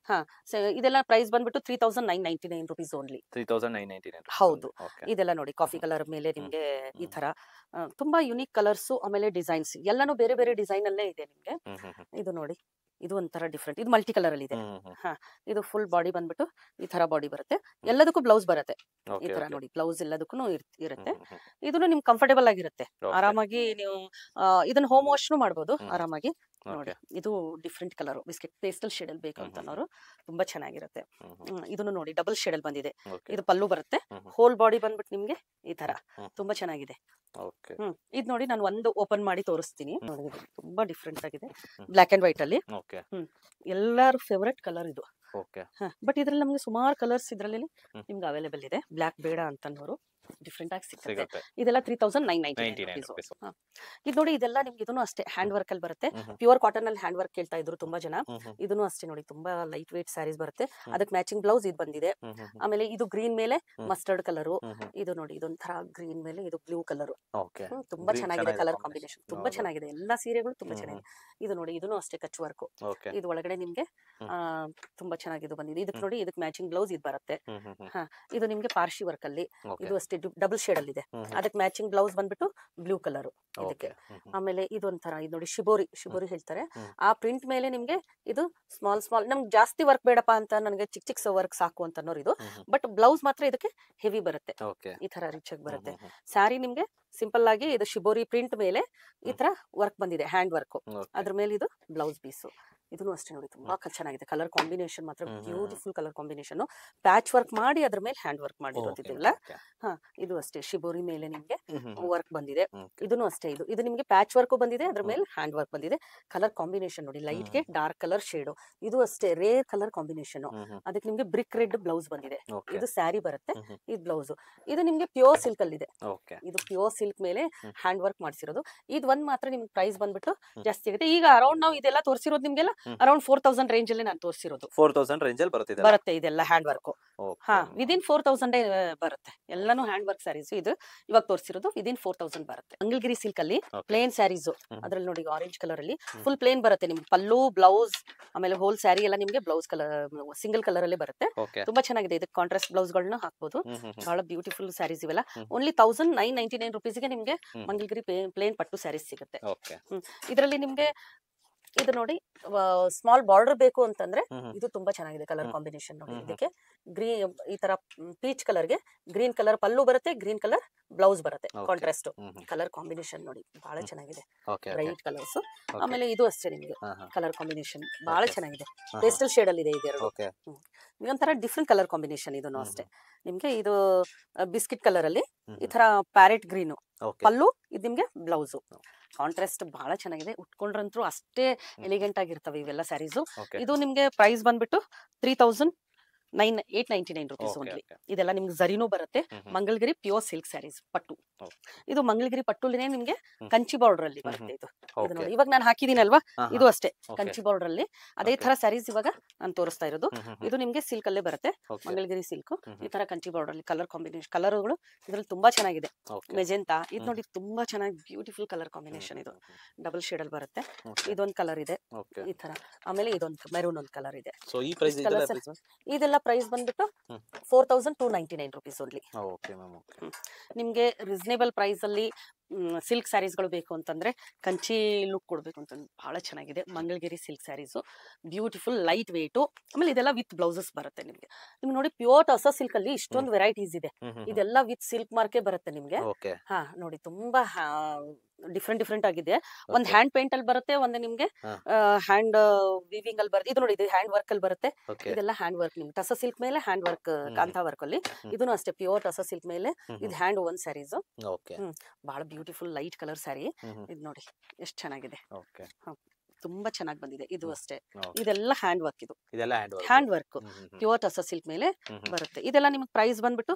ಹಾ, ಇದೆಲ್ಲ ಪ್ರೈಸ್ ಬಂದ್ಬಿಟ್ಟು 3999 rupees ಓನ್ಲಿ. 3999. ಹೌದು. ಇದೆಲ್ಲ ನೋಡಿ ಕಾಫಿ ಕಲರ್ ಮೇಲೆ ನಿಮ್ಗೆ ಈ ತರ ತುಂಬಾ ಯುನಿಕ್ ಕಲರ್ಸ್, ಆಮೇಲೆ ಡಿಸೈನ್ಸ್ ಎಲ್ಲಾನು ಬೇರೆ ಬೇರೆ ಡಿಸೈನ್ ಅಲ್ಲೇ ಇದೆ ನಿಮ್ಗೆ. ಇದು ನೋಡಿ, ಇದು ಒಂಥರ ಡಿಫ್ರೆಂಟ್, ಇದು ಮಲ್ಟಿ ಕಲರ್ ಅಲ್ಲಿ ಇದೆ. ಹಾ, ಇದು ಫುಲ್ ಬಾಡಿ ಬಂದ್ಬಿಟ್ಟು ಈ ತರ ಬಾಡಿ ಬರುತ್ತೆ, ಎಲ್ಲದಕ್ಕೂ ಬ್ಲೌಸ್ ಬರುತ್ತೆ. ಈ ತರ ನೋಡಿ ಬ್ಲೌಸ್ ಎಲ್ಲದಕ್ಕೂ ಇರುತ್ತೆ. ಇದನ್ನು ನಿಮ್ಗೆ ಕಂಫರ್ಟೇಬಲ್ ಆಗಿರುತ್ತೆ, ಆರಾಮಾಗಿ ನೀವು ಇದನ್ನ ಹೋಮ್ ವಾಶ್ನು ಮಾಡ್ಬೋದು ಆರಾಮಾಗಿ. ನೋಡಿ, ಇದು different colour, biscuit pastel shade ಅಲ್ಲಿ ಬೇಕು ಅಂತ ಅನ್ನೋರು ತುಂಬಾ ಚೆನ್ನಾಗಿರುತ್ತೆ. ಇದನ್ನು ನೋಡಿ ಡಬಲ್ ಶೇಡ್ ಅಲ್ಲಿ ಬಂದಿದೆ. ಇದು ಪಲ್ಲು ಬರುತ್ತೆ, ಹೋಲ್ ಬಾಡಿ ಬಂದ್ಬಿಟ್ಟು ನಿಮ್ಗೆ ಈ ತರ ತುಂಬಾ ಚೆನ್ನಾಗಿದೆ. ಇದು ನೋಡಿ, ನಾನು ಒಂದು ಓಪನ್ ಮಾಡಿ ತೋರಿಸ್ತೀನಿ. ನೋಡಿ, ತುಂಬಾ ಡಿಫ್ರೆಂಟ್ ಆಗಿದೆ, ಬ್ಲಾಕ್ ಅಂಡ್ ವೈಟ್ ಅಲ್ಲಿ. ಎಲ್ಲಾರು ಫೇವರೆಟ್ ಕಲರ್ ಇದು. ಬಟ್ ಇದ್ರಲ್ಲಿ ನಮ್ಗೆ ಸುಮಾರು ಕಲರ್ಸ್ ಇದ್ರಲ್ಲಿ ನಿಮ್ಗೆ ಅವೈಲೇಬಲ್ ಇದೆ. ಬ್ಲಾಕ್ ಬೇಡ ಅಂತನ್ನೋರು ಡಿಫ್ರೆಂಟ್ ಆಗಿ ಸಿಗುತ್ತೆ. ಇದೆಲ್ಲ 3999 rupees. ಇದು ನೋಡಿ, ಇದೆಲ್ಲ ನಿಮ್ಗೆ ಇದನ್ನು ಅಷ್ಟೇ ಹ್ಯಾಂಡ್ ವರ್ಕ್ ಅಲ್ಲಿ ಬರುತ್ತೆ. ಪ್ಯೂರ್ ಕಾಟನ್ ಅಲ್ಲಿ ಹ್ಯಾಂಡ್ ವರ್ಕ್ ಕೇಳ್ತಾ ಇದ್ರು ತುಂಬಾ ಜನ. ಇದನ್ನು ಅಷ್ಟೇ ನೋಡಿ, ತುಂಬಾ ಲೈಟ್ ವೇಟ್ ಸ್ಯಾರೀಸ್ ಬರುತ್ತೆ. ಅದಕ್ಕೆ ಮ್ಯಾಚಿಂಗ್ ಬ್ಲೌಸ್ ಇದು ಬಂದಿದೆ. ಆಮೇಲೆ ಇದು ಗ್ರೀನ್ ಮೇಲೆ ಮಸ್ಟರ್ಡ್ ಕಲರ್, ಇದು ನೋಡಿ ಇದೊಂಥರ ಗ್ರೀನ್ ಮೇಲೆ ಇದು ಬ್ಲೂ ಕಲರ್. ತುಂಬಾ ಚೆನ್ನಾಗಿದೆ ಕಲರ್ ಕಾಂಬಿನೇಷನ್, ತುಂಬಾ ಚೆನ್ನಾಗಿದೆ. ಎಲ್ಲಾ ಸೀರೆಗಳು ತುಂಬಾ ಚೆನ್ನಾಗಿದೆ. ಇದು ನೋಡಿ, ಇದನ್ನು ಅಷ್ಟೇ ಕಚ್ ವರ್ಕ್. ಇದು ಒಳಗಡೆ ನಿಮ್ಗೆ ತುಂಬಾ ಚೆನ್ನಾಗಿ ಬಂದಿದೆ. ಇದಕ್ಕೆ ನೋಡಿ, ಇದಕ್ಕೆ ಮ್ಯಾಚಿಂಗ್ ಬ್ಲೌಸ್ ಇದು ಬರುತ್ತೆ. ಹಾ, ಇದು ನಿಮ್ಗೆ ಪಾರ್ಶಿ ವರ್ಕ್ ಅಲ್ಲಿ, ಇದು ಅಷ್ಟೇ ಡಬಲ್ ಶೇಡ್ ಅಲ್ಲಿ ಇದೆ. ಅದಕ್ಕೆ ಮ್ಯಾಚಿಂಗ್ ಬ್ಲೌಸ್ ಬಂದ್ಬಿಟ್ಟು ಬ್ಲೂ ಕಲರ್ ಇದಕ್ಕೆ. ಆಮೇಲೆ ಇದೊಂಥರ, ಇದು ನೋಡಿ ಶಿಬೋರಿ ಹೇಳ್ತಾರೆ. ಆ ಪ್ರಿಂಟ್ ಮೇಲೆ ನಿಮ್ಗೆ ಇದು ಸ್ಮಾಲ್ ನಮ್ಗೆ ಜಾಸ್ತಿ ವರ್ಕ್ ಬೇಡಪ್ಪ ಅಂತ, ನನಗೆ ಚಿಕ್ಕ ಚಿಕ್ಕ ವರ್ಕ್ ಸಾಕು ಅಂತ ಅನ್ನೋರು ಇದು. ಬಟ್ ಬ್ಲೌಸ್ ಮಾತ್ರ ಇದಕ್ಕೆ ಹೆವಿ ಬರುತ್ತೆ, ಈ ತರ ರಿಚ್ ಆಗಿ ಬರುತ್ತೆ. ಸ್ಯಾರಿ ನಿಮ್ಗೆ ಸಿಂಪಲ್ ಆಗಿ ಇದು ಶಿಬೋರಿ ಪ್ರಿಂಟ್ ಮೇಲೆ ಈ ತರ ವರ್ಕ್ ಬಂದಿದೆ, ಹ್ಯಾಂಡ್ ವರ್ಕ್. ಅದ್ರ ಮೇಲೆ ಇದು ಬ್ಲೌಸ್ ಪೀಸು. ಇದನ್ನು ಅಷ್ಟೇ ನೋಡಿ, ತುಂಬಾ ಚೆನ್ನಾಗಿದೆ. ಕಲರ್ ಕಾಂಬಿನೇಷನ್ ಮಾತ್ರ beautiful colour combination. Patch work ಮಾಡಿ ಅದ್ರ ಮೇಲೆ ಹ್ಯಾಂಡ್ ವರ್ಕ್ ಮಾಡಿರೋದಿಲ್ಲ. ಹಾ, ಇದು ಅಷ್ಟೇ ಶಿಬೋರಿ ಮೇಲೆ ನಿಮ್ಗೆ ವರ್ಕ್ ಬಂದಿದೆ. ಇದನ್ನು ಅಷ್ಟೇ, ಇದು ನಿಮ್ಗೆ ಪ್ಯಾಚ್ ವರ್ಕ್ ಬಂದಿದೆ, ಅದ್ರ ಮೇಲೆ ಹ್ಯಾಂಡ್ ವರ್ಕ್ ಬಂದಿದೆ. ಕಲರ್ ಕಾಂಬಿನೇಷನ್ ನೋಡಿ, ಲೈಟ್ ಗೆ ಡಾರ್ಕ್ ಕಲರ್ ಶೇಡ್. ಇದು ಅಷ್ಟೇ ರೇರ್ ಕಲರ್ ಕಾಂಬಿನೇಷನ್. ಅದಕ್ಕೆ ನಿಮ್ಗೆ ಬ್ರಿಕ್ ರೆಡ್ ಬ್ಲೌಸ್ ಬಂದಿದೆ. ಇದು ಸ್ಯಾರಿ ಬರುತ್ತೆ, ಇದು ಬ್ಲೌಸ್. ಇದು ನಿಮ್ಗೆ ಪ್ಯೂರ್ ಸಿಲ್ಕ್ ಅಲ್ಲಿ ಇದೆ. ಇದು ಪ್ಯೂರ್ ಸಿಲ್ಕ್ ಮೇಲೆ ಹ್ಯಾಂಡ್ ವರ್ಕ್ ಮಾಡಿಸಿರೋದು. ಇದು ಒಂದ್ ಮಾತ್ರ ನಿಮ್ಗೆ ಪ್ರೈಸ್ ಬಂದ್ಬಿಟ್ಟು ಜಾಸ್ತಿ ಆಗುತ್ತೆ. ಈಗ ಅರೌಂಡ್ ನಾವು ಇದೆಲ್ಲ ತೋರಿಸಿರೋದು ನಿಮ್ಗೆಲ್ಲ ಅರೌಂಡ್ 4000 ರೇಂಜ್ ಅಲ್ಲಿ ನಾನು ತೋರಿಸಿರೋದು. 4000 ರೇಂಜ್ ಅಲ್ಲಿ ಬರುತ್ತೆ ಇದೆಲ್ಲ ಹ್ಯಾಂಡ್ ವರ್ಕ್. ಹಾ, ವಿದಿನ್ 4000 ಬರುತ್ತೆ. ಎಲ್ಲಾನು ಹ್ಯಾಂಡ್ ವರ್ಕ್ ಸ್ಯಾರೀಸ್. ಇದು ಇವಾಗ ತೋರಿಸಿರೋದು ವಿದಿನ್ 4000 ಬರುತ್ತೆ. ಮಂಗಲ್ಗಿರಿ ಸಿಲ್ಕ್ ಅಲ್ಲಿ ಪ್ಲೇನ್ ಸ್ಯಾರೀಸ್. ಅದ್ರಲ್ಲಿ ನೋಡಿ ಆರೆಂಜ್ ಕಲರ್ ಅಲ್ಲಿ ಫುಲ್ ಪ್ಲೇನ್ ಬರುತ್ತೆ ನಿಮ್ಗೆ. ಪಲ್ಲು, ಬ್ಲೌಸ್, ಆಮೇಲೆ ಹೋಲ್ ಸ್ಯಾರಿ ಎಲ್ಲ ನಿಮ್ಗೆ ಬ್ಲೌಸ್ ಕಲರ್ ಸಿಂಗಲ್ ಕಲರ್ ಅಲ್ಲೇ ಬರುತ್ತೆ. ತುಂಬಾ ಚೆನ್ನಾಗಿದೆ. ಇದಕ್ಕೆ ಕಾಂಟ್ರಾಸ್ಟ್ ಬ್ಲೌಸ್ ಗಳನ್ನ ಹಾಕ್ಬೋದು. ಬಹಳ ಬ್ಯೂಟಿಫುಲ್ ಸ್ಯಾರೀಸ್ ಇವೆಲ್ಲ. ಓನ್ಲಿ 1999 rupees ಗೆ ನಿಮ್ಗೆ ಮಂಗಲ್ಗಿರಿ ಪ್ಲೇನ್ ಪಟ್ಟು ಸ್ಯಾರೀಸ್ ಸಿಗುತ್ತೆ. ಇದರಲ್ಲಿ ನಿಮ್ಗೆ ಇದು ನೋಡಿ, ಸ್ಮಾಲ್ ಬಾರ್ಡರ್ ಬೇಕು ಅಂತಂದ್ರೆ ಇದು ತುಂಬಾ ಚೆನ್ನಾಗಿದೆ ಕಲರ್ ಕಾಂಬಿನೇಷನ್. ನೋಡಿ, ಇದಕ್ಕೆ ಗ್ರೀನ್, ಈ ತರ ಪೀಚ್ ಕಲರ್ ಗೆ ಗ್ರೀನ್ ಕಲರ್ ಪಲ್ಲು ಬರುತ್ತೆ, ಗ್ರೀನ್ ಕಲರ್ ಬ್ಲೌಸ್ ಬರುತ್ತೆ. ಕಾಂಟ್ರಾಸ್ಟ್ ಕಲರ್ ಕಾಂಬಿನೇಷನ್ ನೋಡಿ, ಬಹಳ ಚೆನ್ನಾಗಿದೆ, ಬ್ರೈಟ್ ಕಲರ್ಸ್. ಆಮೇಲೆ ಇದು ಅಷ್ಟೇ ನಿಮ್ಗೆ ಕಲರ್ ಕಾಂಬಿನೇಷನ್ ಬಹಳ ಚೆನ್ನಾಗಿದೆ. ಪೇಸ್ಟಲ್ ಶೇಡ್ ಅಲ್ಲಿ ಇದೆ ಇದೆರಡು. ಒಂಥರ ಡಿಫ್ರೆಂಟ್ ಕಲರ್ ಕಾಂಬಿನೇಷನ್. ಇದನ್ನು ಅಷ್ಟೇ ನಿಮ್ಗೆ, ಇದು ಬಿಸ್ಕಿಟ್ ಕಲರ್ ಅಲ್ಲಿ ಈ ತರ ಪ್ಯಾರೆಟ್ ಗ್ರೀನು ಪಲ್ಲು, ಇದು ನಿಮ್ಗೆ ಬ್ಲೌಸು. ಕಾಂಟ್ರಾಸ್ಟ್ ಬಹಳ ಚೆನ್ನಾಗಿದೆ. ಉಟ್ಕೊಂಡ್ರಂತೂ ಅಷ್ಟೇ ಎಲಿಗೆಂಟ್ ಆಗಿರ್ತವೆ ಇವೆಲ್ಲ ಸ್ಯಾರೀಸು. ಇದು ನಿಮ್ಗೆ ಪ್ರೈಸ್ ಬಂದ್ಬಿಟ್ಟು 3899 rupees ಓನ್ಲಿ. ಇದೆಲ್ಲ ನಿಮ್ಗೆ ಜರಿನೂ ಬರುತ್ತೆ. ಮಂಗಲ್ಗಿರಿ ಪ್ಯೂರ್ ಸಿಲ್ಕ್ ಸ್ಯಾರೀಸ್ ಪಟ್ಟು. ಇದು ಮಂಗಲ್ಗಿರಿ ಪಟ್ಟುಲಿನೇ ನಿಮ್ಗೆ ಕಂಚಿ ಬಾರ್ಡರ್ ಅಲ್ಲಿ ಬರುತ್ತೆ. ಇದು ನೋಡಿ, ಇವಾಗ ನಾನು ಹಾಕಿದೀನಲ್ವಾ, ಇದು ಅಷ್ಟೇ ಕಂಚಿ ಬಾರ್ಡರ್ ಅಲ್ಲಿ ಅದೇ ತರ ಸ್ಯಾರೀಸ್ ಇವಾಗ ನಾನು ತೋರಿಸ್ತಾ ಇರೋದು. ಇದು ನಿಮ್ಗೆ ಸಿಲ್ಕ್ ಅಲ್ಲೇ ಬರುತ್ತೆ, ಮಂಗಲ್ಗಿರಿ ಸಿಲ್ಕ್. ಈ ತರ ಕಂಚಿ ಬಾರ್ಡರ್ ಅಲ್ಲಿ ಕಲರ್ ಕಾಂಬಿನೇಷನ್, ಕಲರ್ಗಳು ಇದ್ರಲ್ಲಿ ತುಂಬಾ ಚೆನ್ನಾಗಿದೆ. ಮೆಜೆಂಟಾ, ಇದು ನೋಡಿ ತುಂಬಾ ಚೆನ್ನಾಗಿ ಬ್ಯೂಟಿಫುಲ್ ಕಲರ್ ಕಾಂಬಿನೇಷನ್. ಇದು ಡಬಲ್ ಶೇಡ್ ಅಲ್ಲಿ ಬರುತ್ತೆ. ಇದೊಂದು ಕಲರ್ ಇದೆ ಈ ತರ. ಆಮೇಲೆ ಇದೊಂದು ಮೆರೂನ್ ಒಂದು ಕಲರ್ ಇದೆ. ಇದೆಲ್ಲ ಪ್ರೈಸ್ ಬಂದ್ಬಿಟ್ಟು 4299 rupees ಓನ್ಲಿ. ನಿಮ್ಗೆ ರೀಸನೇಬಲ್ ಪ್ರೈಸ್ ಅಲ್ಲಿ ಸಿಲ್ಕ್ ಸ್ಯಾರೀಸ್ಗಳು ಬೇಕು ಅಂತಂದ್ರೆ ಕಂಚಿ ಲುಕ್ ಕೊಡ್ಬೇಕು ಅಂತಂದ್ರೆ ಬಹಳ ಚೆನ್ನಾಗಿದೆ. Mangalagiri silk sarees beautiful light weight. ಆಮೇಲೆ ಇದೆಲ್ಲ ವಿತ್ ಬ್ಲೌಸಸ್ ಬರುತ್ತೆ ನಿಮ್ಗೆ. ನಿಮ್ಗೆ ನೋಡಿ ಪ್ಯೂರ್ ಹೊಸ ಸಿಲ್ಕ್ ಅಲ್ಲಿ ಇಷ್ಟೊಂದು ವೆರೈಟೀಸ್ ಇದೆ. ಇದೆಲ್ಲ ವಿತ್ ಸಿಲ್ಕ್ ಮಾರ್ಕೆ ಬರುತ್ತೆ ನಿಮ್ಗೆ. ಓಕೆ ಹಾ ನೋಡಿ ತುಂಬಾ ಡಿಫ್ರೆಂಟ್ ಆಗಿದೆ. ಒಂದ್ ಹ್ಯಾಂಡ್ ಪೇಂಟ್ ಅಲ್ಲಿ ಬರುತ್ತೆ, ಒಂದು ನಿಮ್ಗೆ ಹ್ಯಾಂಡ್ ವಿವಿಂಗ್ ಅಲ್ಲಿ ಬರುತ್ತೆ. ಇದು ನೋಡಿ ಇದು ಹ್ಯಾಂಡ್ ವರ್ಕ್ ಅಲ್ಲಿ ಬರುತ್ತೆ. ಇದೆಲ್ಲ ಹ್ಯಾಂಡ್ ವರ್ಕ್ ನಿಮ್ಗೆ ಟಸ ಸಿಲ್ಕ್ ಮೇಲೆ ಹ್ಯಾಂಡ್ ವರ್ಕ್ ಕಾಂತಾ ವರ್ಕ್ ಅಲ್ಲಿ. ಇದನ್ನು ಅಷ್ಟೇ ಪ್ಯೂರ್ ಟಸ ಸಿಲ್ಕ್ ಮೇಲೆ ಇದು ಹ್ಯಾಂಡ್ ಓನ್ ಸ್ಯಾರೀಸ್. ಬಹಳ ಬ್ಯೂಟಿಫುಲ್ ಲೈಟ್ ಕಲರ್ ಸ್ಯಾರಿ. ಇದು ನೋಡಿ ಎಷ್ಟು ಚೆನ್ನಾಗಿದೆ, ತುಂಬಾ ಚೆನ್ನಾಗಿ ಬಂದಿದೆ. ಇದು ಅಷ್ಟೇ, ಇದೆಲ್ಲ ಹ್ಯಾಂಡ್ ವರ್ಕ್. ಇದು hand work pure tussar silk ಮೇಲೆ ಬರುತ್ತೆ. ಇದೆಲ್ಲ ನಿಮ್ಗೆ ಪ್ರೈಸ್ ಬಂದ್ಬಿಟ್ಟು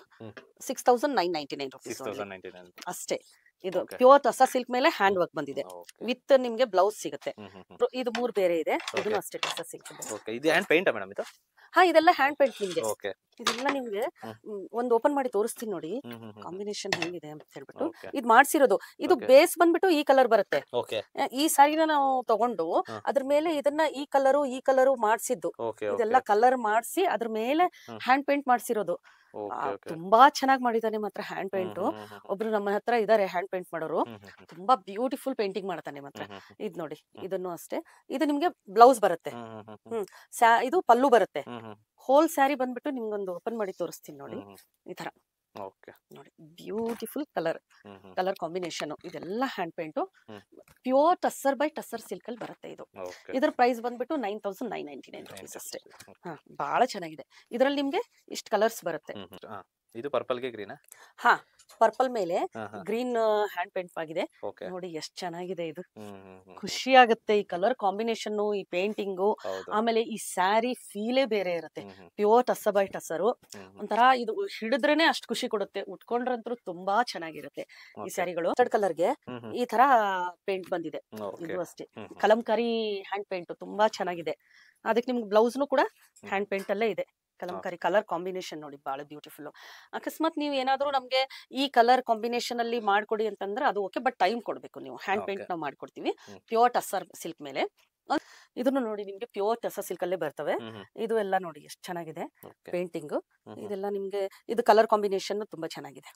6999 rupees ಅಷ್ಟೇ. ಇದು ಪ್ಯೂರ್ ಟಸ ಸಿಲ್ಕ್ ಮೇಲೆ ಹ್ಯಾಂಡ್ ವರ್ಕ್ ಬಂದಿದೆ, ವಿತ್ ನಿಮ್ಗೆ ಬ್ಲೌಸ್ ಸಿಗುತ್ತೆ. ಇದು 3 ಬೇರೆ ಇದೆ. ಇದನ್ನು ಅಷ್ಟೇ ಟಸ ಸಿಲ್ಕ್. ಹಾ ಇದೆಲ್ಲ ಹ್ಯಾಂಡ್ ಪೇಂಟ್ ನಿಮ್ಗೆ. ಇದೆಲ್ಲ ನಿಮ್ಗೆ ಒಂದ್ ಓಪನ್ ಮಾಡಿ ತೋರಿಸ್ತೀನಿ ನೋಡಿ ಕಾಂಬಿನೇಷನ್ ಹೆಂಗಿದೆ ಅಂತ ಹೇಳ್ಬಿಟ್ಟು. ಇದು ಮಾಡ್ಸಿರೋದು. ಇದು ಬೇಸ್ ಬಂದ್ಬಿಟ್ಟು ಈ ಕಲರ್ ಬರುತ್ತೆ. ಈ ಸಾರಿನ ನಾವು ತಗೊಂಡು ಅದ್ರ ಮೇಲೆ ಇದನ್ನ ಈ ಕಲರು ಮಾಡ್ಸಿದ್ದು. ಇದೆಲ್ಲ ಕಲರ್ ಮಾಡ್ಸಿ ಅದ್ರ ಮೇಲೆ ಹ್ಯಾಂಡ್ ಪೇಂಟ್ ಮಾಡ್ಸಿರೋದು. ತುಂಬಾ ಚೆನ್ನಾಗಿ ಮಾಡಿದಾನೆ ಮಾತ್ರ ಹ್ಯಾಂಡ್ ಪೇಂಟ್. ಒಬ್ರು ನಮ್ಮ ಹತ್ರ ಇದಾರೆ ಹ್ಯಾಂಡ್ ಪೇಂಟ್ ಮಾಡೋರು, ತುಂಬಾ ಬ್ಯೂಟಿಫುಲ್ ಪೇಂಟಿಂಗ್ ಮಾಡ್ತಾನೆ ಮಾತ್ರ. ಇದ್ ನೋಡಿ ಇದನ್ನು ಅಷ್ಟೇ. ಇದು ನಿಮ್ಗೆ ಬ್ಲೌಸ್ ಬರುತ್ತೆ. ಇದು ಪಲ್ಲು ಬರುತ್ತೆ. ಹೋಲ್ ಸ್ಯಾರಿ ಬಂದ್ಬಿಟ್ಟು ನಿಮ್ಗೊಂದು ಓಪನ್ ಮಾಡಿ ತೋರಿಸ್ತೀನಿ ನೋಡಿ. ಈ ತರ ನೋಡಿ ಬ್ಯೂಟಿಫುಲ್ ಕಲರ್ ಕಾಂಬಿನೇಷನ್. ಇದೆಲ್ಲ hand paint pure tussar by tussar silk ಅಲ್ಲಿ ಬರುತ್ತೆ. ಇದು ಇದ್ರ ಪ್ರೈಸ್ ಬಂದ್ಬಿಟ್ಟು 9999 rupees ಅಷ್ಟೇ. ಬಹಳ ಚೆನ್ನಾಗಿದೆ. ಇದ್ರಲ್ಲಿ ನಿಮ್ಗೆ ಇಷ್ಟು ಕಲರ್ಸ್ ಬರುತ್ತೆ. ಇದು ಪರ್ಪಲ್ ಗೆ ಗ್ರೀನ್. ಹಾ ಪರ್ಪಲ್ ಮೇಲೆ ಗ್ರೀನ್ ಹ್ಯಾಂಡ್ ಪೇಂಟ್ ಆಗಿದೆ. ನೋಡಿ ಎಷ್ಟು ಚೆನ್ನಾಗಿದೆ. ಇದು ಖುಷಿ ಆಗುತ್ತೆ ಈ ಕಲರ್ ಕಾಂಬಿನೇಷನ್, ಈ ಪೇಂಟಿಂಗು. ಆಮೇಲೆ ಈ ಸ್ಯಾರಿ ಫೀಲೇ ಬೇರೆ ಇರುತ್ತೆ. Pure tussar by tussar. ಒಂಥರ ಇದು ಹಿಡಿದ್ರೇನೆ ಅಷ್ಟು ಖುಷಿ ಕೊಡುತ್ತೆ. ಉಟ್ಕೊಂಡ್ರಂತೂ ತುಂಬಾ ಚೆನ್ನಾಗಿರುತ್ತೆ ಈ ಸ್ಯಾರಿಗಳು. ಥರ್ಡ್ ಕಲರ್ಗೆ ಈ ತರ ಪೇಂಟ್ ಬಂದಿದೆ. ಇದು ಅಷ್ಟೇ ಕಲಂಕಾರಿ ಹ್ಯಾಂಡ್ ಪೇಂಟ್ ತುಂಬಾ ಚೆನ್ನಾಗಿದೆ. ಅದಕ್ಕೆ ನಿಮ್ಗೆ ಬ್ಲೌಸ್ನು ಕೂಡ ಹ್ಯಾಂಡ್ ಪೇಂಟ್ ಅಲ್ಲೇ ಇದೆ. ಕಲಂಕಾರಿ ಕಲರ್ ಕಾಂಬಿನೇಷನ್ ನೋಡಿ ಬಹಳ ಬ್ಯೂಟಿಫುಲ್. ಅಕಸ್ಮಾತ್ ನೀವು ಏನಾದ್ರೂ ನಮ್ಗೆ ಈ ಕಲರ್ ಕಾಂಬಿನೇಷನ್ ಅಲ್ಲಿ ಮಾಡ್ಕೊಡಿ ಅಂತಂದ್ರೆ ಅದು ಓಕೆ, ಬಟ್ ಟೈಮ್ ಕೊಡ್ಬೇಕು ನೀವು. ಹ್ಯಾಂಡ್ ಪೇಂಟ್ ನಾವು ಮಾಡ್ಕೊಡ್ತೀವಿ ಪ್ಯೂರ್ ಟಸ್ಸರ್ ಸಿಲ್ಕ್ ಮೇಲೆ. ಇದನ್ನು ನೋಡಿ ನಿಮ್ಗೆ ಪ್ಯೂರ್ ಟಸ ಸಿಲ್ಕ್ ಅಲ್ಲೇ ಬರ್ತವೆ. ಇದು ಎಲ್ಲ ನೋಡಿ ಎಷ್ಟು ಚೆನ್ನಾಗಿದೆ ಪೇಂಟಿಂಗ್. ಇದೆಲ್ಲ ನಿಮ್ಗೆ ಇದು ಕಲರ್ ಕಾಂಬಿನೇಷನ್ ತುಂಬಾ ಚೆನ್ನಾಗಿದೆ.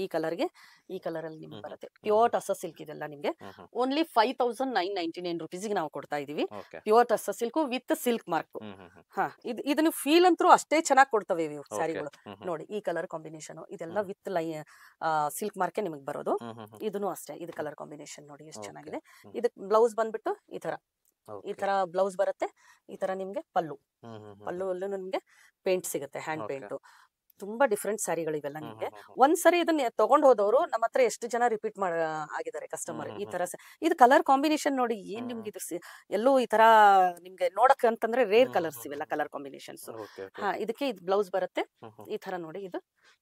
ಈ ಕಲರ್ಗೆ ಈ ಕಲರ್ ಅಲ್ಲಿ ನಿಮ್ಗೆ ಬರುತ್ತೆ ಪ್ಯೂರ್ ಟಸ ಸಿಲ್ಕ್. ಇದೆಲ್ಲ ನಿಮ್ಗೆ ಓನ್ಲಿ 5999 rupees ನಾವು ಕೊಡ್ತಾ ಇದೀವಿ. Pure tussar silk with silk mark. ಹಾ ಇದನ್ನ ಫೀಲ್ ಅಂತೂ ಅಷ್ಟೇ ಚೆನ್ನಾಗಿ ಕೊಡ್ತವೆ ಇವು ಸ್ಯಾರಿಗಳು. ನೋಡಿ ಈ ಕಲರ್ ಕಾಂಬಿನೇಷನ್ ಇದೆಲ್ಲ ವಿತ್ ಸಿಲ್ಕ್ ಮಾರ್ಕೆ ನಿಮಗೆ ಬರೋದು. ಇದನ್ನು ಅಷ್ಟೇ. ಇದು ಕಲರ್ ಕಾಂಬಿನೇಷನ್ ನೋಡಿ ಎಷ್ಟು ಚೆನ್ನಾಗಿದೆ. ಇದಕ್ ಬ್ಲೌಸ್ ಬಂದ್ಬಿಟ್ಟು ಈ ತರ ಬ್ಲೌಸ್ ಬರುತ್ತೆ. ಈ ತರ ನಿಮ್ಗೆ ಪಲ್ಲು ನಿಮ್ಗೆ ಪೇಂಟ್ ಸಿಗುತ್ತೆ, ಹ್ಯಾಂಡ್ ಪೇಂಟ್. ತುಂಬಾ ಡಿಫ್ರೆಂಟ್ ಸ್ಯಾರಿಗಳು ಇವೆಲ್ಲ ನಿಮ್ಗೆ. ಒಂದ್ಸರಿ ಇದನ್ನ ತಗೊಂಡ್ ಹೋದವರು ನಮ್ಮ ಹತ್ರ ಎಷ್ಟು ಜನ ರಿಪೀಟ್ ಆಗಿದ್ದಾರೆ ಕಸ್ಟಮರ್. ಈ ತರ ಇದು ಕಲರ್ ಕಾಂಬಿನೇಷನ್ ನೋಡಿ ಏನ್ ನಿಮ್ಗೆ ಇದು ಎಲ್ಲೂ ಈ ತರ ನಿಮ್ಗೆ ನೋಡಕ್ ಅಂತಂದ್ರೆ ರೇರ್ ಕಲರ್ಸ್ ಇವೆಲ್ಲ ಕಲರ್ ಕಾಂಬಿನೇಷನ್ಸ್. ಹಾ ಇದಕ್ಕೆ ಇದು ಬ್ಲೌಸ್ ಬರುತ್ತೆ. ಈ ತರ ನೋಡಿ ಇದು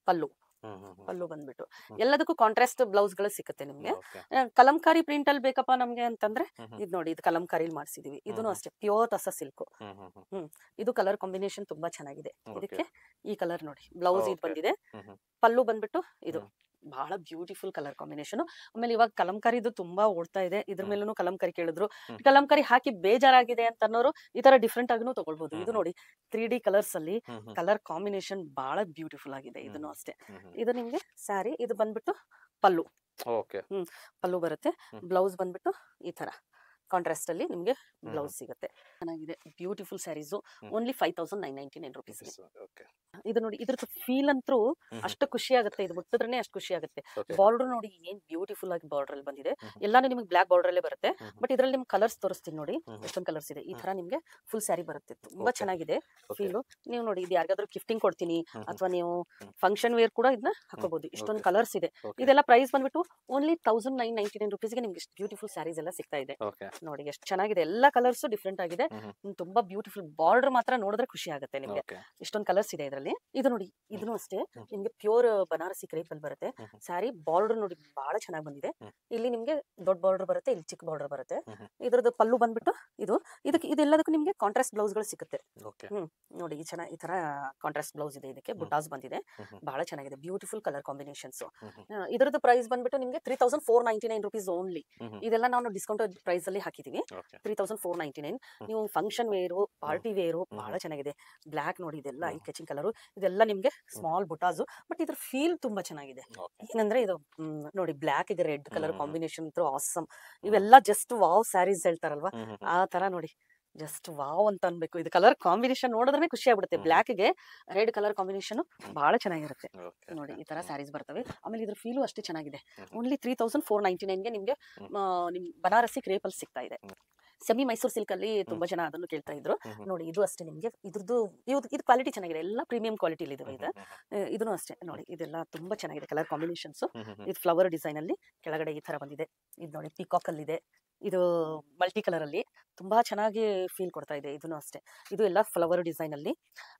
ಪಲ್ಲು ಬಂದ್ಬಿಟ್ಟು ಎಲ್ಲದಕ್ಕೂ ಕಾಂಟ್ರಾಸ್ಟ್ ಬ್ಲೌಸ್ ಗಳು ಸಿಗುತ್ತೆ ನಿಮ್ಗೆ. ಕಲಂಕಾರಿ ಪ್ರಿಂಟ್ ಅಲ್ಲಿ ಬೇಕಪ್ಪ ನಮ್ಗೆ ಅಂತಂದ್ರೆ ಇದು ನೋಡಿ ಇದು ಕಲಂಕಾರಿ ಮಾಡ್ಸಿದೀವಿ. ಇದನ್ನು ಅಷ್ಟೇ ಪ್ಯೂರ್ ಟಸ ಸಿಲ್ಕ್. ಇದು ಕಲರ್ ಕಾಂಬಿನೇಷನ್ ತುಂಬಾ ಚೆನ್ನಾಗಿದೆ. ಇದಕ್ಕೆ ಈ ಕಲರ್ ನೋಡಿ ಬ್ಲೌಸ್ ಇದು ಬಂದಿದೆ. ಪಲ್ಲು ಬಂದ್ಬಿಟ್ಟು ಇದು ಬಹಳ ಬ್ಯೂಟಿಫುಲ್ ಕಲರ್ ಕಾಂಬಿನೇಷನ್. ಆಮೇಲೆ ಇವಾಗ ಕಲಂಕಾರಿದು ತುಂಬಾ ಓಡ್ತಾ ಇದೆ. ಇದ್ರ ಮೇಲೂ ಕಲಂಕಾರಿ ಕೇಳಿದ್ರು. ಕಲಂಕಾರಿ ಹಾಕಿ ಬೇಜಾರಾಗಿದೆ ಅಂತ ಅನ್ನೋರು ಈ ತರ ಡಿಫ್ರೆಂಟ್ ಆಗಿನೂ ತಗೊಳ್ಬಹುದು. ಇದು ನೋಡಿ 3D ಕಲರ್ಸ್ ಅಲ್ಲಿ ಕಲರ್ ಕಾಂಬಿನೇಷನ್ ಬಹಳ ಬ್ಯೂಟಿಫುಲ್ ಆಗಿದೆ. ಇದನ್ನು ಅಷ್ಟೇ. ಇದು ನಿಮ್ಗೆ ಸ್ಯಾರಿ ಇದು ಬಂದ್ಬಿಟ್ಟು ಪಲ್ಲು. ಪಲ್ಲು ಬರುತ್ತೆ. ಬ್ಲೌಸ್ ಬಂದ್ಬಿಟ್ಟು ಈ ತರ ಕಾಂಟ್ರಾಸ್ಟ್ ಅಲ್ಲಿ ನಿಮ್ಗೆ ಬ್ಲೌಸ್ ಸಿಗುತ್ತೆ. ಚೆನ್ನಾಗಿದೆ ಬ್ಯೂಟಿಫುಲ್ ಸ್ಯಾರೀಸ್. Only 5999 rupees. ಇದು ನೋಡಿ ಇದ್ರದ್ದು ಫೀಲ್ ಅಂತೂ ಅಷ್ಟು ಖುಷಿ ಆಗುತ್ತೆ. ಇದು ಮುಟ್ಟಿದ್ರೇನೆ ಅಷ್ಟು ಖುಷಿ ಆಗುತ್ತೆ. ಬಾರ್ಡರ್ ನೋಡಿ ಏನ್ ಬ್ಯೂಟಿಫುಲ್ ಆಗಿ ಬಾರ್ಡರ್ ಅಲ್ಲಿ ಬಂದಿದೆ. ಎಲ್ಲಾನು ನಿಮ್ಗೆ ಬ್ಲಾಕ್ ಬಾರ್ಡರ್ ಅಲ್ಲೇ ಬರುತ್ತೆ. ಬಟ್ ಇದ್ರಲ್ಲಿ ನಿಮ್ಗೆ ಕಲರ್ಸ್ ತೋರಿಸ್ತೀನಿ ನೋಡಿ ಎಷ್ಟೊಂದು ಕಲರ್ಸ್ ಇದೆ. ಈ ತರ ನಿಮ್ಗೆ ಫುಲ್ ಸ್ಯಾರಿ ಬರುತ್ತೆ. ತುಂಬಾ ಚೆನ್ನಾಗಿದೆ ಫೀಲು. ನೀವು ನೋಡಿ ಇದು ಯಾರಿಗಾದ್ರೂ ಗಿಫ್ಟಿಂಗ್ ಕೊಡ್ತೀನಿ ಅಥವಾ ನೀವು ಫಂಕ್ಷನ್ ವೇರ್ ಕೂಡ ಇದನ್ನ ಹಾಕೋಬಹುದು. ಇಷ್ಟೊಂದು ಕಲರ್ಸ್ ಇದೆ. ಇದೆಲ್ಲ ಪ್ರೈಸ್ ಬಂದ್ಬಿಟ್ಟು ಓನ್ಲಿ 1999 rupees ಗೆ ನಿಮ್ಗೆ ಬ್ಯೂಟಿಫುಲ್ ಸ್ಯಾರೀಸ್ ಎಲ್ಲ ಸಿಗ್ತಾ ಇದೆ. ನೋಡಿ ಎಷ್ಟು ಚೆನ್ನಾಗಿದೆ. ಎಲ್ಲ ಕಲರ್ಸ್ ಡಿಫ್ರೆಂಟ್ ಆಗಿದೆ. ತುಂಬಾ ಬ್ಯೂಟಿಫುಲ್ ಬಾರ್ಡರ್ ಮಾತ್ರ ನೋಡಿದ್ರೆ ಖುಷಿ ಆಗುತ್ತೆ ನಿಮ್ಗೆ. ಇಷ್ಟೊಂದು ಕಲರ್ಸ್ ಇದೆ ಇದರಲ್ಲಿ. ಇದು ನೋಡಿ ಇದನ್ನು ಅಷ್ಟೇ ನಿಮ್ಗೆ ಪ್ಯೂರ್ ಬನಾರಸಿ ಕ್ರೇಪ್ ಅಲ್ಲಿ ಬರುತ್ತೆ ಸ್ಯಾರಿ. ಬಾರ್ಡರ್ ನೋಡಿ ಬಹಳ ಚೆನ್ನಾಗಿ ಬಂದಿದೆ. ಇಲ್ಲಿ ನಿಮ್ಗೆ ದೊಡ್ಡ ಬಾರ್ಡರ್ ಬರುತ್ತೆ, ಇಲ್ಲಿ ಚಿಕ್ಕ ಬಾರ್ಡರ್ ಬರುತ್ತೆ. ಇದ್ರದ್ದು ಪಲ್ಲು ಬಂದ್ಬಿಟ್ಟು ಇದೆಲ್ಲದಕ್ಕೂ ನಿಮ್ಗೆ ಕಾಂಟ್ರಾಸ್ಟ್ ಬ್ಲೌಸ್ ಗಳು ಸಿಗುತ್ತೆ. ನೋಡಿ ಈ ತರ ಕಾಂಟ್ರಾಸ್ಟ್ ಬ್ಲೌಸ್ ಇದೆ. ಇದಕ್ಕೆ ಬುಟಾಸ್ ಬಂದಿದೆ. ಬಹಳ ಚೆನ್ನಾಗಿದೆ ಬ್ಯೂಟಿಫುಲ್ ಕಲರ್ ಕಾಂಬಿನೇಷನ್ಸ್. ಇದ್ರದ್ದು ಪ್ರೈಸ್ ಬಂದ್ಬಿಟ್ಟು ನಿಮ್ಗೆ 3499 rupees ಓನ್ಲಿ. ಇದೆಲ್ಲ ನಾವು ಡಿಸ್ಕೌಂಟ್ ಪ್ರೈಸ್ ಅಲ್ಲಿ ಹಾಕಿದೀವಿ. 3499. ನೀವು ಫಂಕ್ಷನ್ ವೇರು ಪಾರ್ಟಿ ವೇರು ಬಹಳ ಚೆನ್ನಾಗಿದೆ. ಬ್ಲಾಕ್ ನೋಡಿ ಇದೆಲ್ಲ ಐ ಕೆಚಿಂಗ್ ಕಲರ್. ಇದೆಲ್ಲ ನಿಮ್ಗೆ ಸ್ಮಾಲ್ ಬುಟಾಸು, ಬಟ್ ಇದ್ರ ಫೀಲ್ ತುಂಬಾ ಚೆನ್ನಾಗಿದೆ. ಏನಂದ್ರೆ ಇದು ನೋಡಿ ಬ್ಲಾಕ್ ಗೆ ರೆಡ್ ಕಲರ್ ಕಾಂಬಿನೇಷನ್ ಅಂತೂ ಆಸಮ್. ಇವೆಲ್ಲ ಜಸ್ಟ್ ವಾವ್ ಸ್ಯಾರೀಸ್ ಹೇಳ್ತಾರಲ್ವಾ, ಆ ತರ ನೋಡಿ ಜಸ್ಟ್ ವಾವ್ ಅಂತ ಅನ್ಬೇಕು. ಇದು ಕಲರ್ ಕಾಂಬಿನೇಷನ್ ನೋಡಿದ್ರೆ ಖುಷಿ ಆಗ್ಬಿಡುತ್ತೆ. ಬ್ಲಾಕ್ ಗೆ ರೆಡ್ ಕಲರ್ ಕಾಂಬಿನೇಷನ್ ಬಹಳ ಚೆನ್ನಾಗಿರುತ್ತೆ ನೋಡಿ. ಈ ತರ ಸ್ಯಾರೀಸ್ ಬರ್ತವೆ. ಆಮೇಲೆ ಇದ್ರ ಫೀಲು ಅಷ್ಟೇ ಚೆನ್ನಾಗಿದೆ. ಓನ್ಲಿ 3499 ಗೆ ನಿಮ್ಗೆ ನಿಮ್ ಬನಾರಸಿ ಕ್ರೇಪ್ ಅಲ್ಲಿ ಸಿಗ್ತಾ ಇದೆ. ಸೆಮಿ ಮೈಸೂರು ಸಿಲ್ಕ್ ಅಲ್ಲಿ ತುಂಬಾ ಜನ ಅದನ್ನು ಕೇಳ್ತಾ ಇದ್ರು. ನೋಡಿ ಇದು ಅಷ್ಟೇ ನಿಮ್ಗೆ ಇದ್ರದ್ದು ಇದು ಕ್ವಾಲಿಟಿ ಚೆನ್ನಾಗಿದೆ, ಎಲ್ಲ ಪ್ರೀಮಿಯಂ ಕ್ವಾಲಿಟಿ ಇದಾವೆ. ಇದನ್ನು ಅಷ್ಟೇ ನೋಡಿ, ಇದೆಲ್ಲ ತುಂಬಾ ಚೆನ್ನಾಗಿದೆ ಕಲರ್ ಕಾಂಬಿನೇಷನ್ಸ್. ಇದು ಫ್ಲವರ್ ಡಿಸೈನ್ ಅಲ್ಲಿ ಕೆಳಗಡೆ ಈ ತರ ಬಂದಿದೆ. ಇದು ನೋಡಿ ಪಿಕಾಕ್ ಅಲ್ಲಿ ಇದೆ, ಇದು ಮಲ್ಟಿ ಕಲರ್ ಅಲ್ಲಿ ತುಂಬಾ ಚೆನ್ನಾಗಿ ಫೀಲ್ ಕೊಡ್ತಾ ಇದೆ. ಇದನ್ನು ಅಷ್ಟೇ, ಇದು ಎಲ್ಲ ಫ್ಲವರ್ ಡಿಸೈನ್ ಅಲ್ಲಿ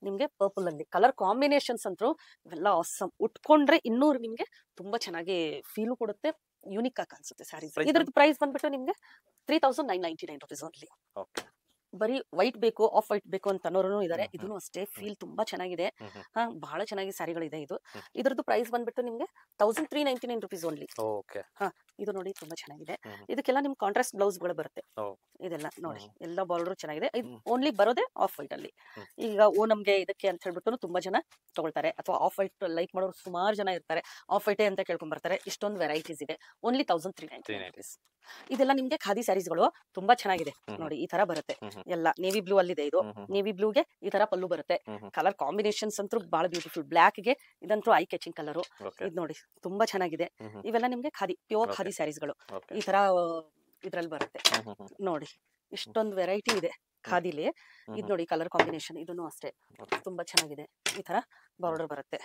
ನಿಮ್ಗೆ ಪರ್ಪಲ್ ಅಲ್ಲಿ ಕಲರ್ ಕಾಂಬಿನೇಷನ್ಸ್ ಅಂತೂ ಇವೆಲ್ಲ ಆಸಮ್. ಉಟ್ಕೊಂಡ್ರೆ ಇನ್ನೂ ನಿಮ್ಗೆ ತುಂಬಾ ಚೆನ್ನಾಗಿ ಫೀಲು ಕೊಡುತ್ತೆ, ಯೂನಿಕ್ ಆಗಿ ಕಾಣಿಸುತ್ತೆ ಸ್ಯಾರೀಸ್. ಇದ್ರದ್ದು ಪ್ರೈಸ್ ಬಂದ್ಬಿಟ್ಟು ನಿಮ್ಗೆ 3999 rupees ಓನ್ಲಿ. ಬರೀ ವೈಟ್ ಬೇಕು, ಆಫ್ ವೈಟ್ ಬೇಕು ಅಂತ ಅನ್ನೋರು ಇದಾರೆ. ಇದನ್ನು ಅಷ್ಟೇ ಫೀಲ್ ತುಂಬಾ ಚೆನ್ನಾಗಿದೆ. ಬಹಳ ಚೆನ್ನಾಗಿ ಸ್ಯಾರಿಗಳಿದೆ. ಇದ್ರದ್ದು ಪ್ರೈಸ್ ಬಂದ್ಬಿಟ್ಟು ನಿಮ್ಗೆ 1399 rupees ಓನ್ಲಿ. ಇದು ನೋಡಿ ತುಂಬಾ ಚೆನ್ನಾಗಿದೆ. ಇದಕ್ಕೆಲ್ಲ ನಿಮ್ ಕಾಂಟ್ರಾಸ್ಟ್ ಬ್ಲೌಸ್ ಗಳು ಬರುತ್ತೆ. ಇದೆಲ್ಲ ನೋಡಿ ಎಲ್ಲ ಬಾರ್ಡರ್ ಚೆನ್ನಾಗಿದೆ. ಓನ್ಲಿ ಬರೋದೇ ಆಫ್ ವೈಟ್ ಅಲ್ಲಿ. ಈಗ ನಮ್ಗೆ ಇದಕ್ಕೆ ಅಂತ ಹೇಳ್ಬಿಟ್ಟು ತುಂಬಾ ಜನ ತಗೊಳ್ತಾರೆ, ಅಥವಾ ಆಫ್ ವೈಟ್ ಲೈಕ್ ಮಾಡೋರು ಸುಮಾರು ಜನ ಇರ್ತಾರೆ. ಆಫ್ ವೈಟ್ ಅಂತ ಕೇಳ್ಕೊಂಡ್ ಬರ್ತಾರೆ. ಇಷ್ಟೊಂದು ವೆರೈಟೀಸ್ ಇದೆ. Only 1399 rupees. ಇದೆಲ್ಲ ನಿಮ್ಗೆ ಖಾದಿ ಸ್ಯಾರೀಸ್ಗಳು ತುಂಬಾ ಚೆನ್ನಾಗಿದೆ ನೋಡಿ. ಈ ತರ ಬರುತ್ತೆ ಎಲ್ಲ ನೇವಿ ಬ್ಲೂ ಅಲ್ಲಿ ಇದೆ. ಇದು ನೇವಿ ಬ್ಲೂಗೆ ಈ ತರ ಪಲ್ಲು ಬರುತ್ತೆ. ಕಲರ್ ಕಾಂಬಿನೇಷನ್ಸ್ ಅಂತೂ ಬಹಳ ಬ್ಯೂಟಿಫುಲ್. ಬ್ಲಾಕ್ ಗೆ ಇದಂತೂ ಐ ಕೆಚಿಂಗ್ ಕಲರ್. ಇದು ನೋಡಿ ತುಂಬಾ ಚೆನ್ನಾಗಿದೆ. ಇವೆಲ್ಲ ನಿಮ್ಗೆ ಖಾದಿ ಪ್ಯೂರ್ ಖಾದಿ ಸ್ಯಾರೀಸ್ಗಳು ಈ ತರ ಇದ್ರಲ್ಲಿ ಬರುತ್ತೆ ನೋಡಿ. ಇಷ್ಟೊಂದು ವೆರೈಟಿ ಇದೆ ಖಾದಿಲಿ. ಇದ್ ನೋಡಿ ಕಲರ್ ಕಾಂಬಿನೇಷನ್, ಇದನ್ನು ಅಷ್ಟೇ ತುಂಬಾ ಚೆನ್ನಾಗಿದೆ. ಈ ತರ ಬಾರ್ಡರ್ ಬರುತ್ತೆ.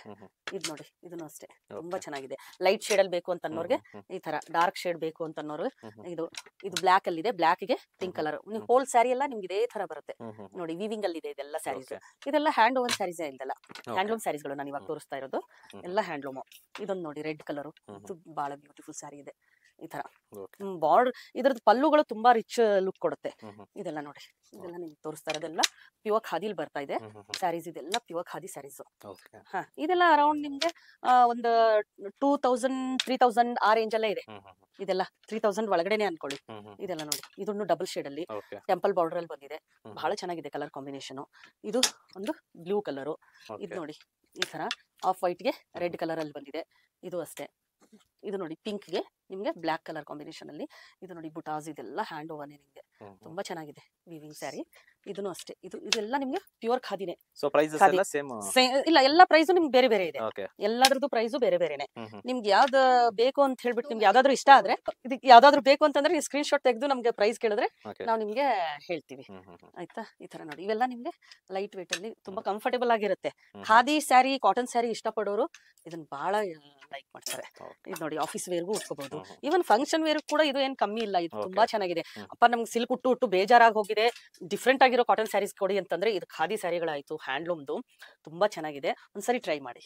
ಇದ್ ನೋಡಿ ಇದನ್ನು ಅಷ್ಟೇ ತುಂಬಾ ಚೆನ್ನಾಗಿದೆ. ಲೈಟ್ ಶೇಡ್ ಅಲ್ಲಿ ಬೇಕು ಅಂತ ಅನ್ನೋರ್ಗೆ ಈ ತರ, ಡಾರ್ಕ್ ಶೇಡ್ ಬೇಕು ಅಂತ ಅನ್ನೋರು ಇದು ಬ್ಲಾಕ್ ಅಲ್ಲಿ ಇದೆ. ಬ್ಲಾಕ್ ಗೆ ಪಿಂಕ್ ಕಲರ್. ಹೋಲ್ ಸ್ಯಾರಿ ಎಲ್ಲ ನಿಮ್ಗೆ ಇದೇ ತರ ಬರುತ್ತೆ ನೋಡಿ. ವೀವಿಂಗ್ ಅಲ್ಲಿ ಇದೆ ಇದೆಲ್ಲ ಸ್ಯಾರೀಸ್. ಇದೆಲ್ಲ ಹ್ಯಾಂಡ್ ಓವನ್ ಸ್ಯಾರೀಸ್ ಇದೆಲ್ಲ ಹ್ಯಾಂಡ್ಲೂಮ್ ಸ್ಯಾರೀಸ್ಗಳು ನಾನು ಇವಾಗ ತೋರಿಸ್ತಾ ಇರೋದು ಎಲ್ಲ ಹ್ಯಾಂಡ್ಲೂಮ್. ಇದೊಂದು ನೋಡಿ ರೆಡ್ ಕಲರ್, ಇದು ಬಹಳ ಬ್ಯೂಟಿಫುಲ್ ಸ್ಯಾರಿ ಇದೆ. ಈ ತರ ಬಾರ್ಡರ್, ಇದ್ರದ್ದು ಪಲ್ಲುಗಳು ತುಂಬಾ ರಿಚ್ ಲುಕ್ ಕೊಡುತ್ತೆ. ಇದೆಲ್ಲ ನೋಡಿ, ಇದೆಲ್ಲ ನಿಮ್ಗೆ ತೋರಿಸ್ತಾ ಇರೋದೆಲ್ಲ ಪ್ಯೂರ್ ಖಾದಿಲ್ ಬರ್ತಾ ಇದೆ ಸ್ಯಾರೀಸ್. ಇದೆಲ್ಲ ಪ್ಯೂರ್ ಖಾದಿ ಸ್ಯಾರೀಸ್. ಇದೆಲ್ಲ ಅರೌಂಡ್ ನಿಮ್ಗೆ ಒಂದು 2000 3000 ಆ ರೇಂಜ್ ಅಲ್ಲೇ ಇದೆ. ಇದೆಲ್ಲ 3000 ಒಳಗಡೆನೆ ಅನ್ಕೊಳ್ಳಿ. ಇದೆಲ್ಲ ನೋಡಿ, ಇದನ್ನು ಡಬಲ್ ಶೇಡ್ ಅಲ್ಲಿ ಟೆಂಪಲ್ ಬಾರ್ಡರ್ ಅಲ್ಲಿ ಬಂದಿದೆ. ಬಹಳ ಚೆನ್ನಾಗಿದೆ ಕಲರ್ ಕಾಂಬಿನೇಷನ್. ಇದು ಒಂದು ಬ್ಲೂ ಕಲರು. ಇದು ನೋಡಿ ಈ ತರ ಆಫ್ ವೈಟ್ ಗೆ ರೆಡ್ ಕಲರ್ ಅಲ್ಲಿ ಬಂದಿದೆ. ಇದು ಅಷ್ಟೇ. ಇದು ನೋಡಿ ಪಿಂಕ್ ಗೆ ನಿಮ್ಗೆ ಬ್ಲಾಕ್ ಕಲರ್ ಕಾಂಬಿನೇಷನ್ ಅಲ್ಲಿ. ಇದು ನೋಡಿ ಬುಟಾಸ್, ಇದೆಲ್ಲ ಹ್ಯಾಂಡ್ ಓವರ್ ನಿಮ್ಗೆ ತುಂಬಾ ಚೆನ್ನಾಗಿದೆ ವೀವಿಂಗ್ ಸ್ಯಾರಿ. ಇದನ್ನು ಅಷ್ಟೇ, ಇದೆಲ್ಲ ನಿಮ್ಗೆ ಪ್ಯೂರ್ ಖಾದಿನೇ. ಸೊ ಪ್ರೈಸಸ್ ಎಲ್ಲ ಸೇಮ್ ಇಲ್ಲ, ಎಲ್ಲ ಪ್ರೈಸ್ ನಿಮ್ಗೆ ಬೇರೆ ಬೇರೆ ಇದೆ. ಎಲ್ಲಾದ್ರದ್ದು ಪ್ರೈಸು ಬೇರೆ ಬೇರೆನೆ. ನಿಮ್ಗೆ ಯಾವ್ದು ಬೇಕು ಅಂತ ಹೇಳ್ಬಿಟ್ಟು ನಿಮ್ಗೆ ಯಾವ್ದಾದ್ರು ಇಷ್ಟ ಆದ್ರೆ, ಇದಕ್ಕೆ ಯಾವ್ದಾದ್ರು ಬೇಕು ಅಂತಂದ್ರೆ ಸ್ಕ್ರೀನ್ ಶಾಟ್ ತೆಗೆದು ನಮ್ಗೆ ಪ್ರೈಸ್ ಕೇಳಿದ್ರೆ ನಾವು ನಿಮ್ಗೆ ಹೇಳ್ತೀವಿ ಆಯ್ತಾ. ಈ ತರ ನೋಡಿ, ಇವೆಲ್ಲ ನಿಮ್ಗೆ ಲೈಟ್ ವೇಟ್ ಅಲ್ಲಿ ತುಂಬಾ ಕಂಫರ್ಟೇಬಲ್ ಆಗಿರುತ್ತೆ. ಖಾದಿ ಸ್ಯಾರಿ, ಕಾಟನ್ ಸ್ಯಾರಿ ಇಷ್ಟಪಡೋರು ಇದನ್ನ ಬಹಳ ಲೈಕ್ ಮಾಡ್ತಾರೆ. ಇದು ನೋಡಿ ಆಫೀಸ್ ವೇರ್ಗೂ ಉಟ್ಕೋಬಹುದು, ಈವನ್ ಫಂಕ್ಷನ್ ವೇರ್ ಕೂಡ ಇದು ಏನ್ ಕಮ್ಮಿ ಇಲ್ಲ. ಇದು ತುಂಬಾ ಚೆನ್ನಾಗಿದೆ. ಅಪ್ಪ ನಮ್ಗೆ ಸಿಲ್ಕ್ ಉಟ್ಟು ಬೇಜಾರಾಗಿ ಹೋಗಿದೆ, ಡಿಫ್ರೆಂಟ್ ಆಗಿರೋ ಕಾಟನ್ ಸ್ಯಾರೀಸ್ ಕೊಡಿ ಅಂತಂದ್ರೆ ಇದು ಖಾದಿ ಸ್ಯಾರಿಗಳಾಯ್ತು ಹ್ಯಾಂಡ್ಲೂಮ್ದು, ತುಂಬಾ ಚೆನ್ನಾಗಿದೆ. ಒಂದ್ಸರಿ ಟ್ರೈ ಮಾಡಿ.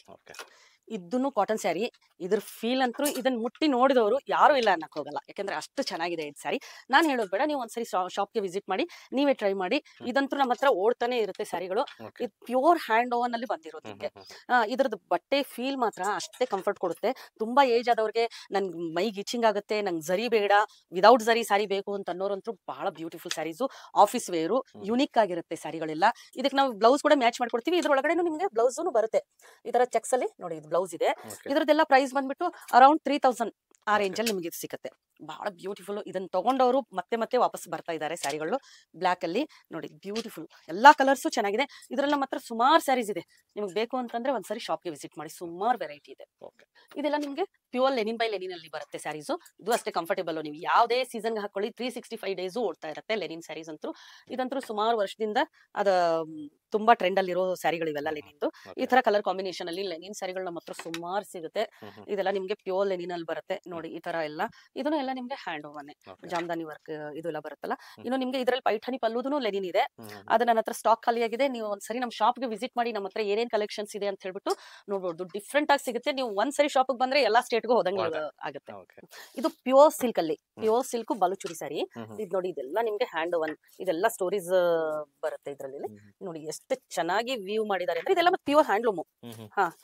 ಇದನ್ನು ಕಾಟನ್ ಸ್ಯಾರಿ, ಇದ್ರ ಫೀಲ್ ಅಂತೂ ಇದನ್ನ ಮುಟ್ಟಿ ನೋಡಿದವರು ಯಾರು ಇಲ್ಲ ಅನ್ನಕ್ ಹೋಗಲ್ಲ, ಯಾಕಂದ್ರೆ ಅಷ್ಟು ಚೆನ್ನಾಗಿದೆ ಇದು ಸ್ಯಾರಿ. ನಾನು ಹೇಳೋದು ಬೇಡ, ನೀವು ಒಂದ್ಸರಿ ಶಾಪ್ಗೆ ವಿಸಿಟ್ ಮಾಡಿ ನೀವೇ ಟ್ರೈ ಮಾಡಿ. ಇದಂತೂ ನಮ್ಮ ಹತ್ರ ಓಡ್ತಾನೆ ಇರುತ್ತೆ ಸ್ಯಾರಿಗಳು. ಇದು ಪ್ಯೂರ್ ಹ್ಯಾಂಡ್ ಓವನ್ ಅಲ್ಲಿ ಬಂದಿರೋದು. ನಿಮಗೆ ಇದ್ರದ್ದು ಬಟ್ಟೆ ಫೀಲ್ ಮಾತ್ರ ಅಷ್ಟೇ ಕಂಫರ್ಟ್ ಕೊಡುತ್ತೆ. ತುಂಬಾ ಏಜ್ ಆದವ್ರಿಗೆ ನನ್ಗೆ ಮೈಗೆ ಇಚಿಂಗ್ ಆಗುತ್ತೆ, ನಂಗೆ ಜರಿ ಬೇಡ, ವಿದೌಟ್ ಜರಿ ಸ್ಯಾರಿ ಬೇಕು ಅಂತ ಅನ್ನೋರಂತೂ ಬಹಳ beautiful sarees. Office wear unique ಆಗಿರುತ್ತೆ ಸ್ಯಾರಿಗಳೆಲ್ಲ. ಇದಕ್ಕೆ ನಾವು ಬ್ಲೌಸ್ ಕೂಡ ಮ್ಯಾಚ್ ಮಾಡ್ಕೊಡ್ತೀವಿ. ಇದ್ರೊಳಗಡೆ ನಿಮಗೆ ಬ್ಲೌಸ್ ಬರುತ್ತೆ ಈ ತರ ಚೆಕ್ಸ್ ಅಲ್ಲಿ ನೋಡಿ. ಇದು ಬ್ಲೌಸ್ ಇದೆ. ಇದ್ರದ್ದೆಲ್ಲ ಪ್ರೈಸ್ ಬಂದ್ಬಿಟ್ಟು ಅರೌಂಡ್ 3000 ಆ ರೇಂಜ್ ಅಲ್ಲಿ ನಿಮಗೆ ಸಿಗುತ್ತೆ. ಬಹಳ ಬ್ಯೂಟಿಫುಲ್. ಇದನ್ನ ತಗೊಂಡವರು ಮತ್ತೆ ಮತ್ತೆ ವಾಪಸ್ ಬರ್ತಾ ಇದ್ದಾರೆ ಸ್ಯಾರಿಗಳು. ಬ್ಲಾಕ್ ಅಲ್ಲಿ ನೋಡಿ ಬ್ಯೂಟಿಫುಲ್, ಎಲ್ಲಾ ಕಲರ್ಸು ಚೆನ್ನಾಗಿದೆ. ಇದ್ರಲ್ಲಿ ನಮ್ಮ ಹತ್ರ ಸುಮಾರು ಸ್ಯಾರೀಸ್ ಇದೆ. ನಿಮ್ಗೆ ಬೇಕು ಅಂತಂದ್ರೆ ಒಂದ್ಸರಿ ಶಾಪ್ಗೆ ವಿಸಿಟ್ ಮಾಡಿ, ಸುಮಾರು ವೆರೈಟಿ ಇದೆ. ಇದೆಲ್ಲ ನಿಮ್ಗೆ ಪ್ಯೂರ್ ಲೆನಿನ್ ಬೈ ಲೆನಿನ್ ಅಲ್ಲಿ ಬರುತ್ತೆ ಸ್ಯಾರೀಸು. ಇದು ಅಷ್ಟೇ ಕಂಫರ್ಟೇಬಲ್. ನೀವು ಯಾವುದೇ ಸೀಸನ್ಗೆ ಹಾಕೊಳ್ಳಿ 365 ಡೇಸು ಓಡ್ತಾ ಇರುತ್ತೆ ಲೆನಿನ್ ಸ್ಯಾರೀಸ್ ಅಂತೂ. ಇದಂತೂ ಸುಮಾರು ವರ್ಷದಿಂದ ಅದ ತುಂಬಾ ಟ್ರೆಂಡ್ ಅಲ್ಲಿರೋ ಸ್ಯಾರಿಗಳಿವೆಲ್ಲ ಲೆನಿನ್ದು. ಈ ತರ ಕಲರ್ ಕಾಂಬಿನೇಷನ್ ಅಲ್ಲಿ ಲೆನಿನ್ ಸ್ಯಾರಿಗಳು ನಮ್ಮ ಹತ್ರ ಸುಮಾರು ಸಿಗುತ್ತೆ. ಇದೆಲ್ಲ ನಿಮ್ಗೆ ಪ್ಯೂರ್ ಲೆನಿನ್ ಅಲ್ಲಿ ಬರುತ್ತೆ ನೋಡಿ. ಈ ತರ ಎಲ್ಲ ಇದನ್ನು ಎಲ್ಲ ನಿಮ್ಗೆ ಹ್ಯಾಂಡ್ ಓವರ್ನೆ, ಜಾಮ್ದಾನಿ ವರ್ಕ್ ಇದೆಲ್ಲ ಬರುತ್ತಲ್ಲ. ಇನ್ನು ನಿಮ್ಗೆ ಇದ್ರಲ್ಲಿ ಪೈಠಾನಿ ಪಲ್ಲುದೂ ಲೆನಿನ್ ಇದೆ. ಅದು ನನ್ನ ಹತ್ರ ಸ್ಟಾಕ್ ಖಾಲಿ ಆಗಿದೆ. ನೀವು ಒಂದ್ಸರಿ ನಮ್ಮ ಶಾಪ್ಗೆ ವಿಸಿಟ್ ಮಾಡಿ, ನಮ್ಮ ಹತ್ರ ಏನೇನ್ ಕಲೆಕ್ಷನ್ಸ್ ಇದೆ ಅಂತ ಹೇಳ್ಬಿಟ್ಟು ನೋಡ್ಬೋದು. ಡಿಫ್ರೆಂಟ್ ಆಗಿ ಸಿಗುತ್ತೆ. ನೀವು ಒಂದ್ಸರಿ ಶಾಪಿಗೆ ಬಂದ್ರೆ ಎಲ್ಲಾ ಸ್ಟೇಟ್ಗೂ ಹೋದಂಗೆ ಆಗುತ್ತೆ. ಇದು ಪ್ಯೂರ್ ಸಿಲ್ಕ್ ಅಲ್ಲಿ, ಪ್ಯೂರ್ ಸಿಲ್ಕ್ ಬಾಲುಚೂರಿ ಸ್ಯಾರಿ. ಇದು ನೋಡಿ, ಇದೆಲ್ಲ ನಿಮ್ಗೆ ಹ್ಯಾಂಡ್ ಓವನ್, ಇದೆಲ್ಲ ಸ್ಟೋರೀಸ್ ಬರುತ್ತೆ ಇದ್ರಲ್ಲಿ. ನೋಡಿ ಎಷ್ಟು ಚೆನ್ನಾಗಿ ವ್ಯೂ ಮಾಡಿದ್ದಾರೆ ಅಂದ್ರೆ. ಇದೆಲ್ಲ pure handloom.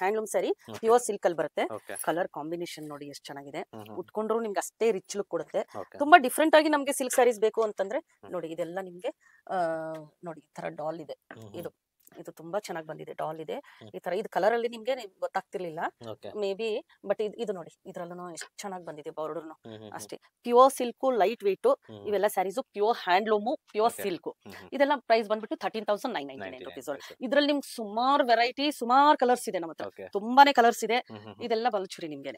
Handloom sari pure silk ಅಲ್ಲಿ ಬರುತ್ತೆ. ಕಲರ್ ಕಾಂಬಿನೇಷನ್ ನೋಡಿ ಎಷ್ಟು ಚೆನ್ನಾಗಿದೆ. ಉಟ್ಕೊಂಡ್ರು ನಿಮ್ಗೆ ಅಷ್ಟೇ ರಿಚ್ ಲುಕ್ ಕೊಡುತ್ತೆ. ತುಂಬಾ ಡಿಫ್ರೆಂಟ್ ಆಗಿ ನಮ್ಗೆ ಸಿಲ್ಕ್ ಸ್ಯಾರೀಸ್ ಬೇಕು ಅಂತಂದ್ರೆ ನೋಡಿ, ಇದೆಲ್ಲ ನಿಮ್ಗೆ ನೋಡಿ ಈ ತರ ಡಾಲ್ ಇದೆ. ಇದು ಇದು ತುಂಬಾ ಚೆನ್ನಾಗಿ ಬಂದಿದೆ, ಡಾಲ್ ಇದೆ ಈ ತರ. ಇದು ಕಲರ್ ಅಲ್ಲಿ ನಿಮ್ಗೆ ಗೊತ್ತಾಗ್ತಿರ್ಲಿಲ್ಲ ಮೇ ಬಿ, ಬಟ್ ಇದು ನೋಡಿ ಇದ್ರಲ್ಲೂ ಎಷ್ಟು ಚೆನ್ನಾಗಿ ಬಂದಿದೆ ಬಾರ್ಡರ್ ಅಷ್ಟೇ. ಪ್ಯೂರ್ ಸಿಲ್ಕ್, ಲೈಟ್ ವೇಟ್, ಇವೆಲ್ಲ sarees pure handloom, pure silk. ಇದೆಲ್ಲ ಪ್ರೈಸ್ ಬಂದ್ಬಿಟ್ಟು 13,999 rupees. ಇದ್ರಲ್ಲಿ ನಿಮ್ಗೆ ಸುಮಾರು ವೆರೈಟಿ, ಸುಮಾರು ಕಲರ್ಸ್ ಇದೆ ನಮ್ಮ ಹತ್ರ, ತುಂಬಾನೇ ಕಲರ್ಸ್ ಇದೆ. ಇದೆಲ್ಲ ಬಲ್ಚುರಿ ನಿಮ್ಗೆ.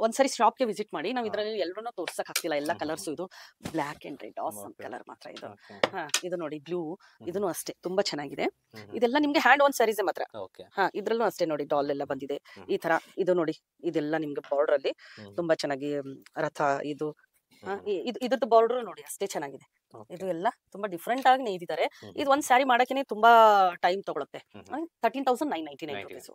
ಒಂದ್ಸರಿ ಶಾಪ್ ಗೆ ವಿಸಿಟ್ ಮಾಡಿ. ನಾವು ಇದ್ರಲ್ಲಿ ಎಲ್ಲರೂ ತೋರ್ಸಕ್ ಆಗ್ತಿಲ್ಲ ಎಲ್ಲ ಕಲರ್ಸ್. ಇದು black and red awesome colour ಮಾತ್ರ ಇದು. ಇದು ನೋಡಿ ಬ್ಲೂ, ಇದನ್ನು ಅಷ್ಟೇ ತುಂಬಾ ಚೆನ್ನಾಗಿದೆ. ಇದೆಲ್ಲ ನಿಮ್ಗೆ ಹ್ಯಾಂಡ್ ಓನ್ ಸ್ಯಾರೀಸ್ ಮಾತ್ರ. ಇದ್ರಲ್ಲೂ ಅಷ್ಟೇ ನೋಡಿ ಡಾಲ್ ಎಲ್ಲ ಬಂದಿದೆ ಈ ತರ. ಇದು ನೋಡಿ ಇದೆಲ್ಲ ನಿಮ್ಗೆ ಬಾರ್ಡರ್ ಅಲ್ಲಿ ತುಂಬಾ ಚೆನ್ನಾಗಿ ರಥ ಇದು ಇದ್ರದ್ದು ಬಾರ್ಡರ್ ನೋಡಿ ಅಷ್ಟೇ ಚೆನ್ನಾಗಿದೆ. ಇದು ಎಲ್ಲ ತುಂಬಾ ಡಿಫ್ರೆಂಟ್ ಆಗಿ ನೇಯ್ದಿದ್ದಾರೆ. ಇದು ಒಂದ್ ಸ್ಯಾರಿ ಮಾಡಕ್ಕೆ ತುಂಬಾ ಟೈಮ್ ತಗೊಳುತ್ತೆ. 13,999 rupees.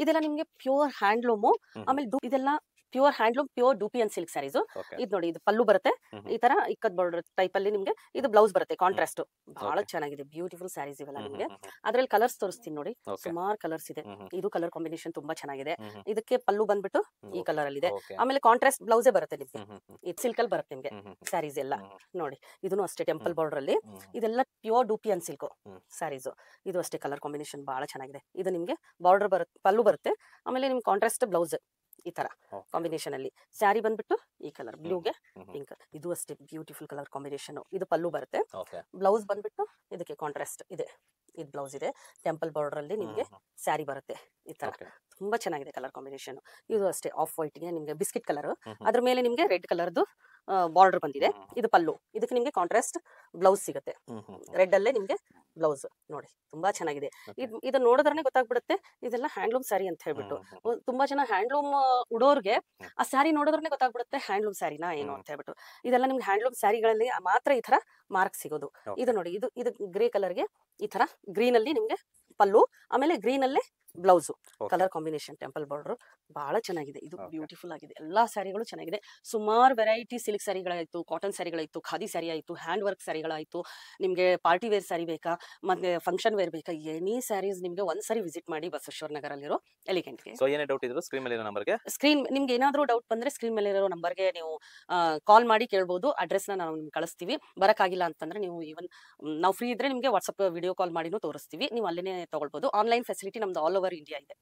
ಇದೆಲ್ಲ ನಿಮ್ಗೆ ಪ್ಯೂರ್ ಹ್ಯಾಂಡ್ಲೂಮ್. ಆಮೇಲೆ ಇದೆಲ್ಲ pure handloom, pure dupion silk saris. ಇದು ನೋಡಿ ಇದು ಪಲ್ಲು ಬರುತ್ತೆ ಈ ತರ ಇಕ್ಕದ್ ಬಾರ್ಡರ್ ಟೈಪ್ ಅಲ್ಲಿ. ನಿಮ್ಗೆ ಇದು ಬ್ಲೌಸ್ ಬರುತ್ತೆ ಕಾಂಟ್ರಾಸ್ಟ್. ಬಹಳ ಚೆನ್ನಾಗಿದೆ, ಬ್ಯೂಟಿಫುಲ್ ಸ್ಯಾರೀಸ್ ಇವೆಲ್ಲ ನಿಮ್ಗೆ. ಅದ್ರಲ್ಲಿ ಕಲರ್ಸ್ ತೋರಿಸ್ತೀನಿ ನೋಡಿ, ಸುಮಾರು ಕಲರ್ಸ್ ಇದೆ. ಇದು ಕಲರ್ ಕಾಂಬಿನೇಷನ್ ತುಂಬಾ ಚೆನ್ನಾಗಿದೆ. ಇದಕ್ಕೆ ಪಲ್ಲು ಬಂದ್ಬಿಟ್ಟು ಈ ಕಲರ್ ಅಲ್ಲಿ ಇದೆ. ಆಮೇಲೆ ಕಾಂಟ್ರಾಸ್ಟ್ ಬ್ಲೌಸೇ ಬರುತ್ತೆ ನಿಮ್ಗೆ. ಇದು ಸಿಲ್ಕ್ ಅಲ್ಲಿ ಬರುತ್ತೆ ನಿಮ್ಗೆ ಸ್ಯಾರೀಸ್ ಎಲ್ಲ. ನೋಡಿ ಇದನ್ನು ಅಷ್ಟೇ ಟೆಂಪಲ್ ಬಾರ್ಡರ್ ಅಲ್ಲಿ. ಇದೆಲ್ಲ ಪ್ಯೂರ್ ಡೂಪಿಯನ್ ಸಿಲ್ಕ್ ಸ್ಯಾರೀಸ್. ಇದು ಅಷ್ಟೇ ಕಲರ್ ಕಾಂಬಿನೇಷನ್ ಬಹಳ ಚೆನ್ನಾಗಿದೆ. ಇದು ನಿಮ್ಗೆ ಬಾರ್ಡರ್ ಬರುತ್ತೆ, ಪಲ್ಲು ಬರುತ್ತೆ. ಆಮೇಲೆ ನಿಮ್ಗೆ ಕಾಂಟ್ರಾಸ್ಟ್ ಬ್ಲೌಸ್ ಈ ತರ ಕಾಂಬಿನೇಷನ್ ಅಲ್ಲಿ. ಸ್ಯಾರಿ ಬಂದ್ಬಿಟ್ಟು ಈ ಕಲರ್ ಬ್ಲೂಗೆ ಪಿಂಕ್. ಇದು ಅಷ್ಟೇ ಬ್ಯೂಟಿಫುಲ್ ಕಲರ್ ಕಾಂಬಿನೇಷನ್. ಇದು ಪಲ್ಲು ಬರುತ್ತೆ. ಬ್ಲೌಸ್ ಬಂದ್ಬಿಟ್ಟು ಇದಕ್ಕೆ ಕಾಂಟ್ರಾಸ್ಟ್ ಇದೆ. ಇದು ಬ್ಲೌಸ್ ಇದೆ, ಟೆಂಪಲ್ ಬಾರ್ಡರ್ ಅಲ್ಲಿ ನಿಮ್ಗೆ ಸ್ಯಾರಿ ಬರುತ್ತೆ ಈ ತರ. ತುಂಬಾ ಚೆನ್ನಾಗಿದೆ ಕಲರ್ ಕಾಂಬಿನೇಷನ್. ಇದು ಅಷ್ಟೇ ಆಫ್ ವೈಟ್ ಗೆ ನಿಮ್ಗೆ ಬಿಸ್ಕಿಟ್ ಕಲರ್, ಅದ್ರ ಮೇಲೆ ನಿಮ್ಗೆ ರೆಡ್ ಕಲರ್ದು ಬಾರ್ಡರ್ ಬಂದಿದೆ. ಇದು ಪಲ್ಲು, ಇದಕ್ಕೆ ನಿಮ್ಗೆ ಕಾಂಟ್ರಾಸ್ಟ್ ಬ್ಲೌಸ್ ಸಿಗುತ್ತೆ. ರೆಡ್ ಅಲ್ಲೇ ನಿಮ್ಗೆ ಬ್ಲೌಸ್ ನೋಡಿ ತುಂಬಾ ಚೆನ್ನಾಗಿದೆ. ಇದು ನೋಡಿದ್ರೆ ಗೊತ್ತಾಗ್ಬಿಡುತ್ತೆ ಇದೆಲ್ಲ ಹ್ಯಾಂಡ್ಲೂಮ್ ಸ್ಯಾರಿ ಅಂತ ಹೇಳ್ಬಿಟ್ಟು. ತುಂಬಾ ಜನ ಹ್ಯಾಂಡ್ಲೂಮ್ ಉಡೋರ್ಗೆ ಆ ಸ್ಯಾರಿ ನೋಡಿದ್ರೆ ಗೊತ್ತಾಗ್ಬಿಡುತ್ತೆ ಹ್ಯಾಂಡ್ಲೂಮ್ ಸ್ಯಾರಿನಾ ಏನು ಅಂತ ಹೇಳ್ಬಿಟ್ಟು. ಇದೆಲ್ಲ ನಿಮ್ಗೆ ಹ್ಯಾಂಡ್ಲೂಮ್ ಸ್ಯಾರಿಗಳಲ್ಲಿ ಮಾತ್ರ ಈ ತರ ಮಾರ್ಕ್ ಸಿಗೋದು. ಇದು ನೋಡಿ ಇದು ಗ್ರೇ ಕಲರ್ಗೆ ಈ ತರ ಗ್ರೀನ್ ಅಲ್ಲಿ ನಿಮ್ಗೆ ಪಲ್ಲು, ಆಮೇಲೆ ಗ್ರೀನ್ ಅಲ್ಲೇ blouse. Colour combination temple border ಬಹಳ ಚೆನ್ನಾಗಿದೆ. ಇದು ಬ್ಯೂಟಿಫುಲ್ ಆಗಿದೆ. ಎಲ್ಲಾ ಸ್ಯಾರಿಗಳು ಚೆನ್ನಾಗಿದೆ. ಸುಮಾರು ವೆರೈಟಿ ಸಿಲ್ಕ್ ಸ್ಯಾರಿಗಳಾಯ್ತು, ಕಾಟನ್ ಸ್ಯಾರಿಗಳಾಯ್ತು, ಖಾದಿ ಸ್ಯಾರಿ ಆಯ್ತು, ಹ್ಯಾಂಡ್ ವರ್ಕ್ ಸ್ಯಾರಿಗಳಾಯ್ತು. ನಿಮ್ಗೆ ಪಾರ್ಟಿ ವೇರ್ ಸ್ಯಾರಿ ಬೇಕಾ, ಮತ್ತೆ ಫಂಕ್ಷನ್ ವೇರ್ ಬೇಕಾ, ಎನಿ ಸ್ಯಾರೀಸ್ ನಿಮ್ಗೆ ಒಂದ್ಸರಿ ವಿಸಿಟ್ ಮಾಡಿ ಬಸವೇಶ್ವರ ನಗರಲ್ಲಿರೋ ಎಲಿಗೆಂಟ್ಗೆ. ಸೊ ಏನೇ ಡೌಟ್ ಇದ್ರು ಸ್ಕ್ರೀನ್ ಮೇಲೆ ನಂಬರ್ಗೆ, ನಿಮ್ಗೆ ಏನಾದ್ರೂ ಡೌಟ್ ಬಂದ್ರೆ ಸ್ಕ್ರೀನ್ ಮೇಲೆ ಇರೋ ನಂಬರ್ಗೆ ನೀವು ಕಾಲ್ ಮಾಡಿ ಕೇಳ್ಬೋದು. ಅಡ್ರೆಸ್ ನಾವು ನಿಮ್ಗೆ ಕಳಿಸ್ತೀವಿ. ಬರಕ್ಕಾಗಿಲ್ಲ ಅಂತಂದ್ರೆ ನೀವು ಈವನ್ ನಾವು ಫ್ರೀ ಇದ್ರೆ ನಿಮ್ಗೆ ವಾಟ್ಸ್ಆಪ್ ವಿಡಿಯೋ ಕಾಲ್ ಮಾಡಿನೂ ತೋರಿಸ್ತೀವಿ. ನೀವು ಅಲ್ಲೇ ತಗೊಳ್ಬಹುದು. ಆನ್ಲೈನ್ ಫೆಸಿಲಿಟಿ ನಮ್ದು ಆಲ್ ಓವರ್ ಇಂಡಿಯಾ ಇದೆ.